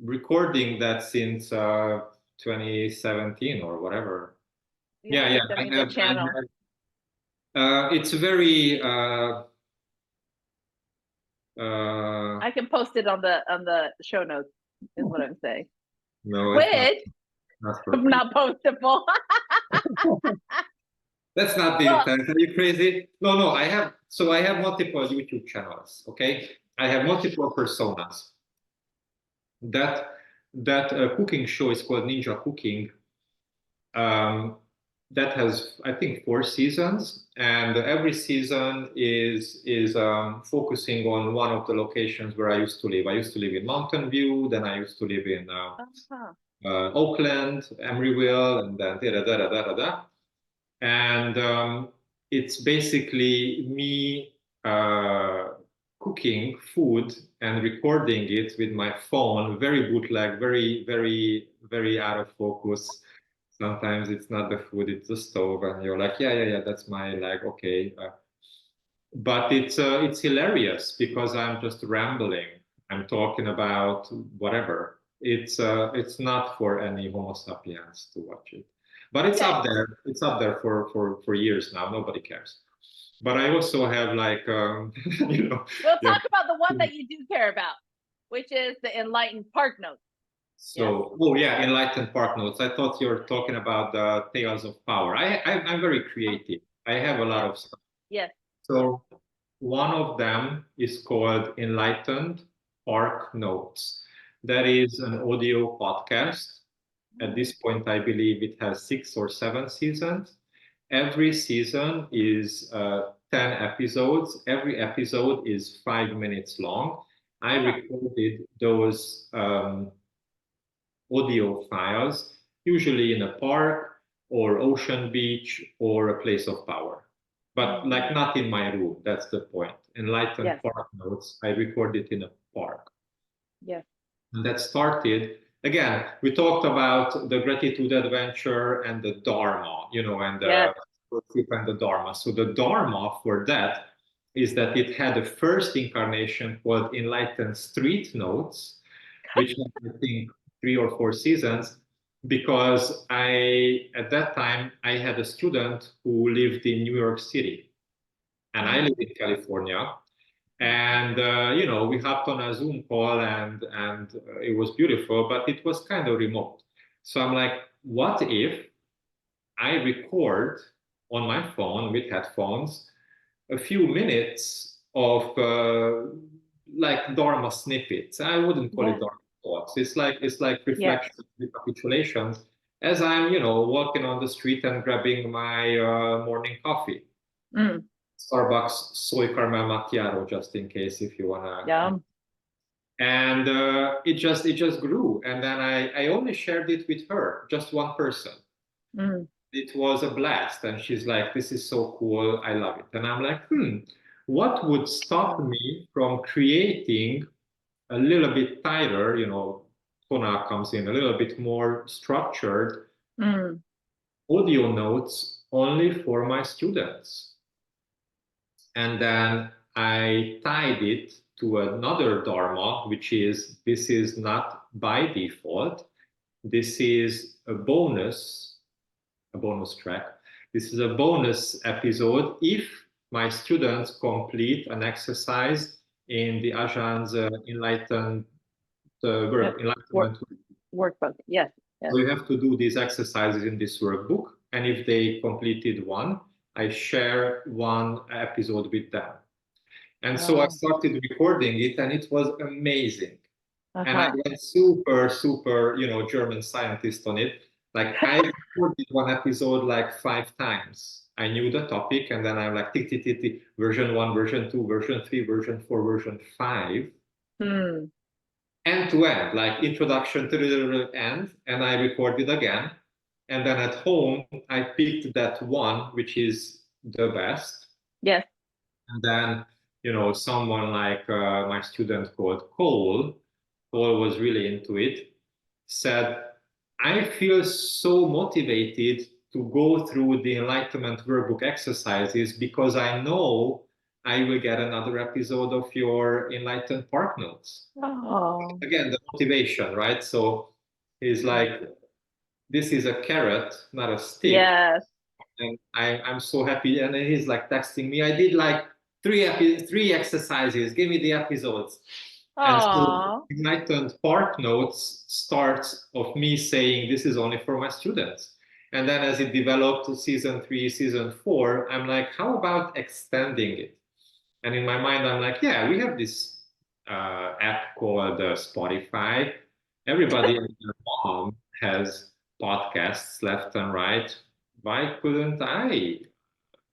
recording that since 2017 or whatever. You have Yeah, to yeah. send I me the have. I channel. have. It's very. I can post it on the show notes. Is what I'm saying. No, it's which not for free. not postable. That's not the Well, intent. Are you crazy? No, no. I have multiple YouTube channels. Okay, I have multiple personas. That cooking show is called Ninja Cooking. Um, that has, I think, 4 seasons, and every season is focusing on one of the locations where I used to live. I used to live in Mountain View, then I used to live in uh-huh. Oakland, Emeryville, and then da da da da da da. And it's basically me cooking food and recording it with my phone, very bootleg, very, very, very out of focus. Sometimes it's not the food, it's the stove, and you're like, yeah, yeah, yeah, that's my like, okay. But it's hilarious because I'm just rambling. I'm talking about whatever. It's not for any Homo sapiens to watch it, but it's Okay. up there. It's up there for years now. Nobody cares. But I also have like you know We'll yeah. talk about the one that you do care about, which is the Enlightened Park Notes. Yes. So, oh yeah, Enlightened Park Notes. I thought you were talking about the Tales of Power. I'm very creative. I have a lot Yes. of stuff. Yes. Yes. So one of them is called Enlightened Park Notes. That is an audio podcast. At this point, I believe it has 6 or 7 seasons. Every season is 10 episodes. Every episode is 5 minutes long. I Ah. recorded those audio files, usually in a park or ocean beach or a place of power. But Mhm. like not in my room, that's the point. Enlightened Yes. Park Notes, I record it in a park. Yes. And that started, again, we talked about the gratitude adventure and the Dharma, and Yes. the trip and the Dharma. So the Dharma for that is that it had a first incarnation called Enlightened Street Notes, which had, I think, 3 or 4 seasons, because at that time, I had a student who lived in New York City, and I live Mhm. in California. And we hopped on a Zoom call, and it was beautiful, but it was kind of remote. So I'm like, what if I record on my phone with headphones a few minutes of like Dharma snippets. I wouldn't call it Yes. Dharma talks. It's like Yes. reflections, recapitulations as I'm walking on the street and grabbing my morning coffee. Mm. Starbucks soy caramel macchiato, just in case if you wanna. Yum. And it just grew, and then I only shared it with her, just one person. Mm. It was a blast, and she's like, "This is so cool, I love it." And I'm like, what would stop me from creating a little bit tighter? Kona comes in a little bit more structured Mm. audio notes only for my students. And then I tied it to another Dharma, which is this is not by default. This is a bonus track. This is a bonus episode if my students complete an exercise in the Ajahn Work Enlightenment. workbook. Yes. Yes. So you have to do these exercises in this workbook, and if they completed one, I share one episode with them. And so I Oh. started recording it, and it was amazing. And I Uh-huh. went super, super, German scientist on it. Like I recorded one episode like 5 times. I knew the topic, and then I'm like, tick, tick, tick, tick, version 1, version 2, version 3, version 4, version 5, Hmm. end to end, like introduction to the end, and I recorded again. And then at home, I picked that one, which is the best. Yes. And then, someone like my student called Cole was really into it, said, I feel so motivated to go through the Enlightenment Workbook exercises because I know I will get another episode of your Enlightened Park Notes. Oh. Again, the motivation, right? So he's Yes. like, this is a carrot, not a stick. Yes. And I'm so happy. And then he's like texting me, I did like three exercises. Give me the episodes. And so Aw. Enlightened Part Notes starts of me saying this is only for my students. And then as it developed to season 3, season 4, I'm like, how about extending it? And in my mind, I'm like, yeah, we have this app called Spotify. Everybody and their mom has podcasts left and right. Why couldn't I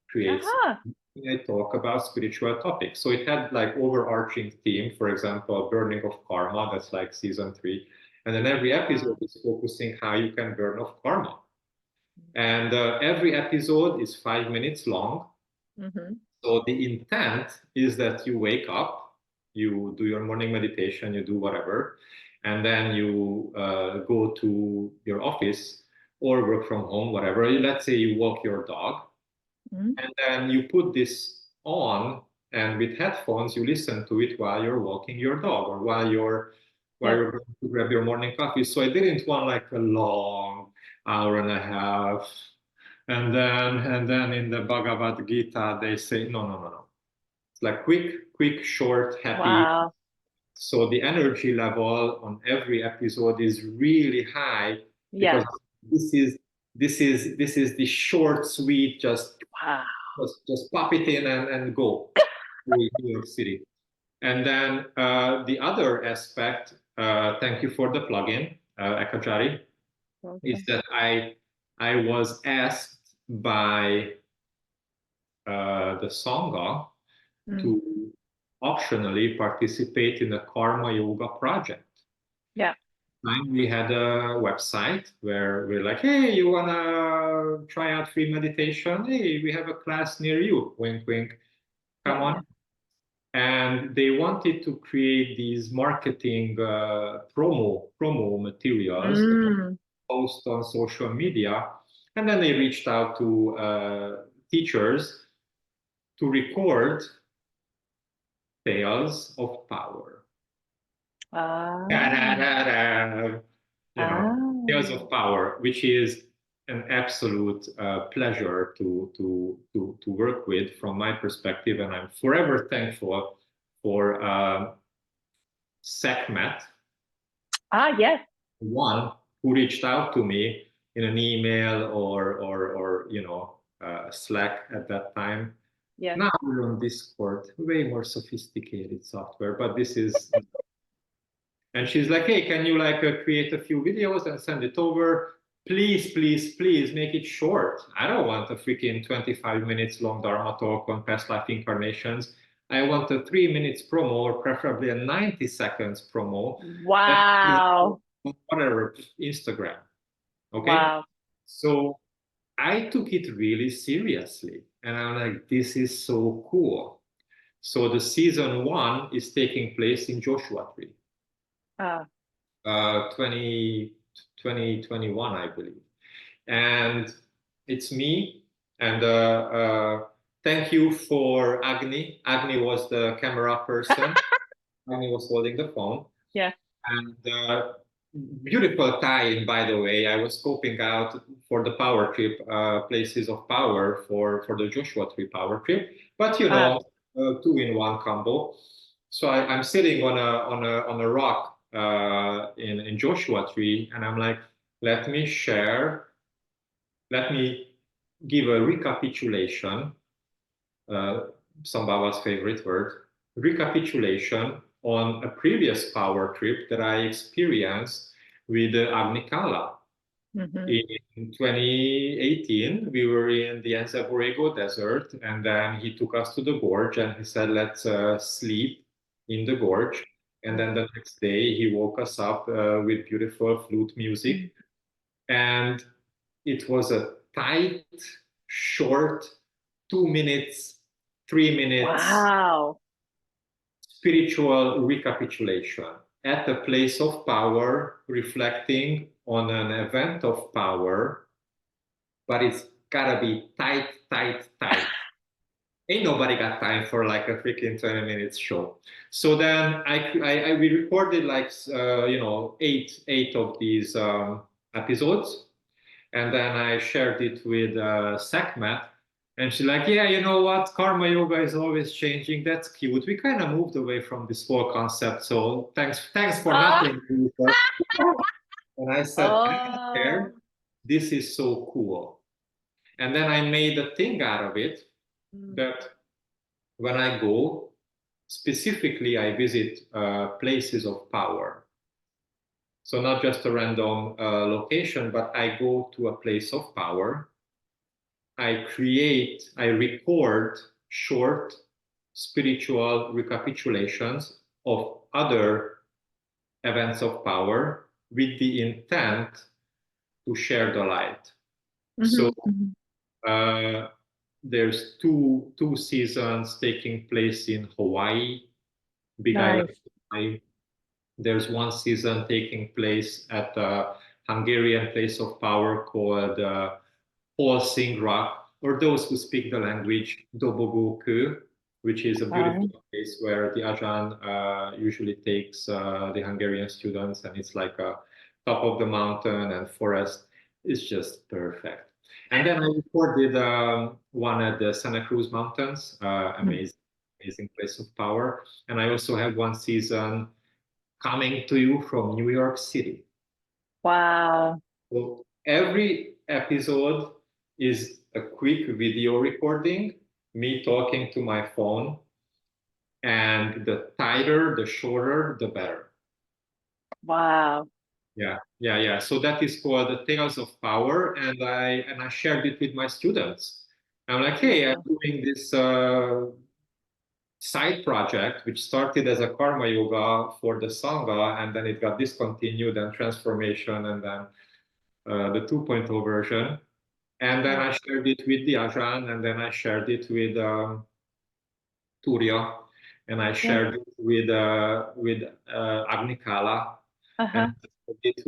create Uh-huh. something? I talk about spiritual topics? So it had like overarching theme, for example, burning of karma. That's like season 3. And then every episode Wow. is focusing how you can burn off karma. And every episode is 5 minutes long. Mm-hmm. So the intent is that you wake up, you do your morning meditation, you do whatever, and then you go to your office or work from home, whatever. Let's say you walk your dog, Mm-hmm. and then you put this on, and with headphones you listen to it while you're walking your dog or while Yeah. you're going to grab your morning coffee. So I didn't want like a long hour and a half. And then in the Bhagavad Gita they say no, no, no, no. It's like quick, short, happy. Wow. So the energy level on every episode is really high because Yeah. this is the short, sweet, Wow. just pop it in and go to New York City. And then the other aspect, thank you for the plugin, Ekajari, is Welcome. that I was asked by the Sangha Mm. to optionally participate in a Karma Yoga project. Yeah. And we had a website where we're like, hey, you wanna try out free meditation? Hey, we have a class near you. Wink, wink. Yeah. Come on. Yeah. And they wanted to create these marketing promo materials that Mm. post on social media. And then they reached out to teachers to record tales of power. Ah. Da-da-da-da. You know, tales Ah. of power, which is an absolute pleasure to work with from my perspective, and I'm forever thankful for SecMat, Ah, yes. one who reached out to me in an email or Slack at that time. Yes. Now we're on Discord, way more sophisticated software, but this is. And she's like, hey, can you like create a few videos and send it over? Please, please, please make it short. I don't want a freaking 25 minutes long Dharma talk on past life incarnations. I want a 3 minutes promo or preferably a 90 seconds promo. That Wow. whatever, Instagram. Okay. Wow. So I took it really seriously. And I'm like, this is so cool. So the season 1 is taking place in Joshua Tree. Ah. 2021, I believe. And it's me. And thank you for Agni. Agni was the camera person. Agni was holding the phone. Yeah. And beautiful tie-in, by the way. I was scoping out for the power trip places of power for the Joshua Tree power trip. But Ah. two-in-one combo. So I'm sitting on a rock in Joshua Tree, and I'm like, let me share, let me give a recapitulation, uh, Sambaba's favorite word, recapitulation on a previous power trip that I experienced with Agnikala. Mm-hmm. In 2018, we were in the Anza Borrego desert, and then he took us to the gorge and he said, let's sleep in the gorge. And then the next day, he woke us up with beautiful flute music. And it was a tight, short, 2 minutes, 3 minutes Wow. spiritual recapitulation at a place of power, reflecting on an event of power, but it's gotta be tight, tight, tight. Ain't nobody got time for like a freaking 20 minutes show. So then we recorded like eight of these episodes, and then I shared it with SecMat, And she's like, yeah, you know what? Karma yoga is always changing. That's cute. We kind of moved away from this whole concept. So thanks for Oh, nothing. And I said, I don't oh. care. This is so cool. And then I made a thing out of it Mm. that when I go, specifically, I visit places of power. So not just a random location, but I go to a place of power. I record short spiritual recapitulations of other events of power with the intent to share the light. So Mhm, mhm. uh, there's two seasons taking place in Hawaii, Big Island, Nice. Hawaii. There's one season taking place at a Hungarian place of power called Holsing Rock, or those who speak the language, Dobogó, which is a Wow. beautiful place where the Ajahn usually takes the Hungarian students, and it's like a top of the mountain and forest. It's just perfect. And then I recorded one at the Santa Cruz Mountains, Mm. amazing, amazing place of power. And I also have one season coming to you from New York City. Wow. So every episode is a quick video recording, me talking to my phone, and the tighter, the shorter, the better. Wow. Yeah. So that is called the Tales of Power, and I shared it with my students. I'm like, hey, I'm Beautiful. doing this side project which started as a karma yoga for the sangha, and then it got discontinued and transformation, and then the 2.0 version. And then Yeah. I shared it with the Ajahn, and then I shared it with Turya, and I Yes. shared it with Agnikala, and Uh-huh. I shared it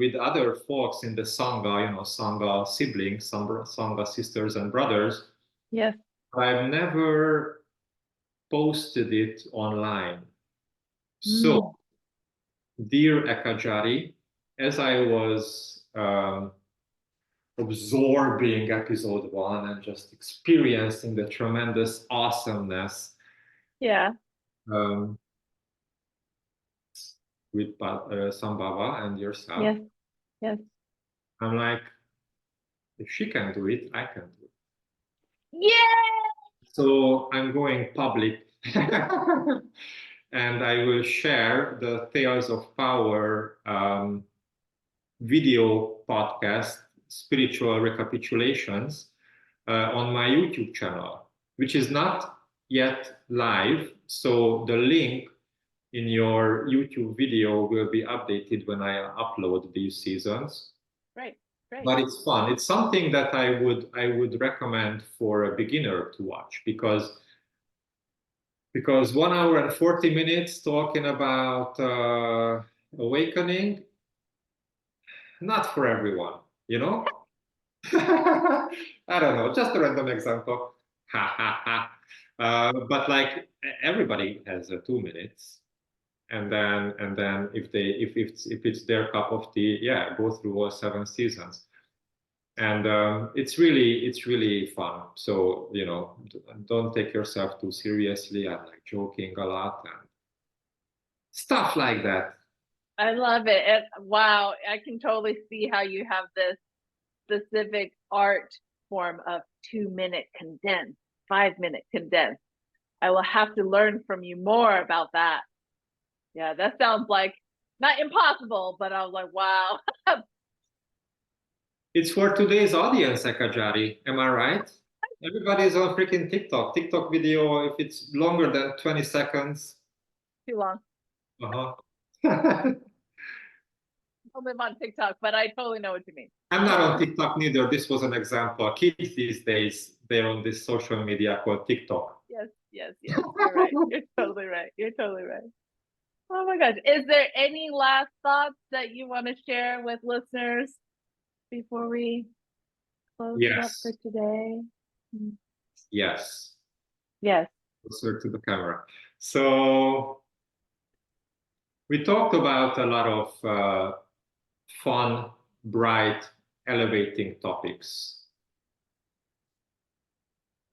with other folks in the Sangha, Sangha siblings, Sangha sisters and brothers. Yes. I've never posted it online. Mm. So, dear Ekajari, as I was absorbing episode one and just experiencing the tremendous awesomeness Yeah. um, with Sambhava and yourself. Yes. Yes. I'm like, if she can do it, I can do it. Yeah. So I'm going public and I will share the Tales of Power video podcast, spiritual recapitulations on my YouTube channel, which is not yet live. So the link in your YouTube video will be updated when I upload these seasons. Right. Right. But it's fun. It's something that I would recommend for a beginner to watch because 1 hour and 40 minutes talking about awakening, not for everyone, you know? I don't know, just a random example. Ha ha ha. But like everybody has 2 minutes, and then if it's their cup of tea, yeah, go through all 7 seasons, and it's really fun. So don't take yourself too seriously. I'm like joking a lot and stuff like that. I love it. And wow, I can totally see how you have this specific art form of 2 minute condensed, 5 minute condensed. I will have to learn from you more about that. Yeah, that sounds like not impossible, but I was like, wow. It's for today's audience, Ekajari. Am I right? Everybody's on freaking TikTok. TikTok video, if it's longer than 20 seconds, Too long. uh-huh. I don't live on TikTok, but I totally know what you mean. I'm not on TikTok neither. This was an example. Kids these days, they're on this social media called TikTok. Yes. You're right. You're totally right. You're totally right. Oh my gosh. Is there any last thoughts that you want to share with listeners before we close it up for Yes, today? Mm. yes. Yes. Closer to the camera. So we talked about a lot of fun, bright, elevating topics.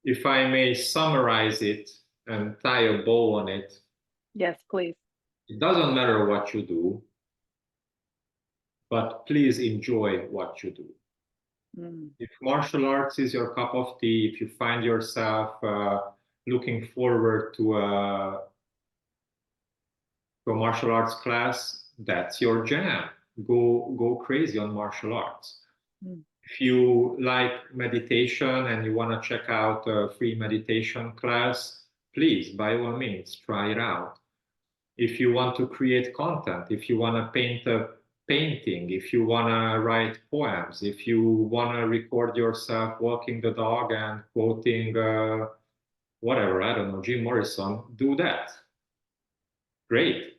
if I may summarize it and tie a bow on it, Yes, please. it doesn't matter what you do, but please enjoy what you do. Mm. If martial arts is your cup of tea, if you find yourself looking forward to a martial arts class, that's your jam. Go crazy on martial arts. Mm. If you like meditation and you want to check out a free meditation class, please, by all means, try it out. If you want to create content, if you want to paint a painting, if you want to write poems, if you want to record yourself walking the dog and quoting whatever, I don't know, Jim Morrison, do that. Great.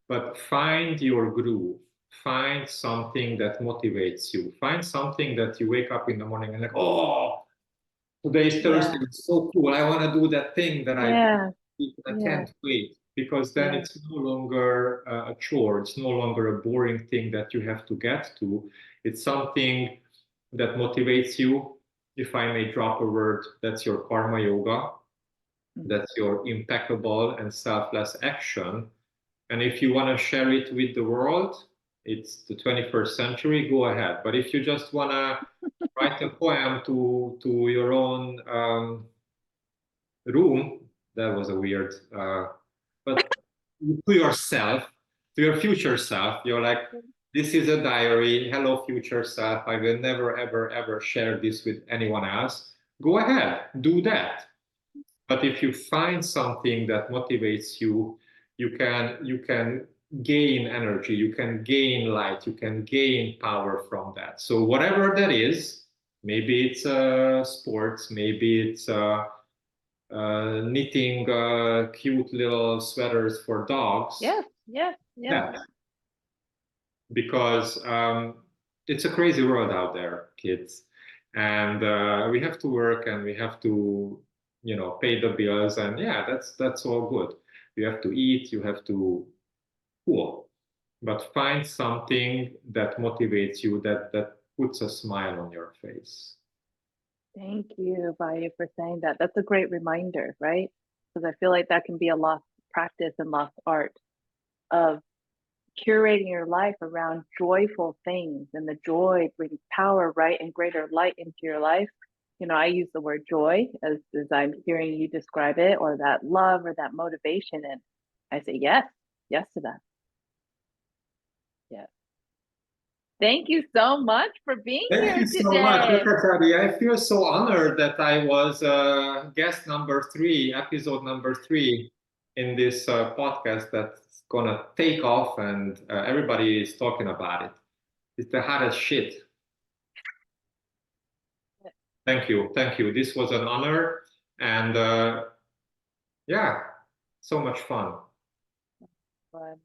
But find your groove. Find something that motivates you. Find something that you wake up in the morning and like, oh, today is Thursday. Yeah. It's so cool. I want to do that thing that Yeah. I Yeah. can't wait, because then Yeah. it's no longer a chore. It's no longer a boring thing that you have to get to. It's something that motivates you. If I may drop a word, that's your karma yoga. Mm. That's your impeccable and selfless action. And if you want to share it with the world, it's the 21st century, go ahead. But if you just want to write a poem to your own room, that was a weird, but to yourself, to your future self, you're like, this is a diary. Hello, future self. I will never, ever, ever share this with anyone else. Go ahead, do that. But if you find something that motivates you, you can gain energy, you can gain light, you can gain power from that. So whatever that is, maybe it's sports, maybe it's knitting cute little sweaters for dogs. Yes. Yes. Yes. Yeah, because it's a crazy world out there, kids, and we have to work and we have to, pay the bills, and yeah, that's all good. You have to eat, you have to cool, but find something that motivates you, that puts a smile on your face. Thank you, Vayu, for saying that. That's a great reminder, right? Because I feel like that can be a lost practice and lost art of curating your life around joyful things, and the joy brings power, right, and greater light into your life. I use the word joy as I'm hearing you describe it, or that love or that motivation. And I say, yes, yes to that. Yes. Thank you so much for being Thank here you so much, today. Ekaterina. I feel so honored that I was guest number 3, episode number 3 in this podcast that's gonna take off, and everybody is talking about it. It's the hottest shit. Thank you, thank you. This was an honor, and yeah, so much fun. Fun.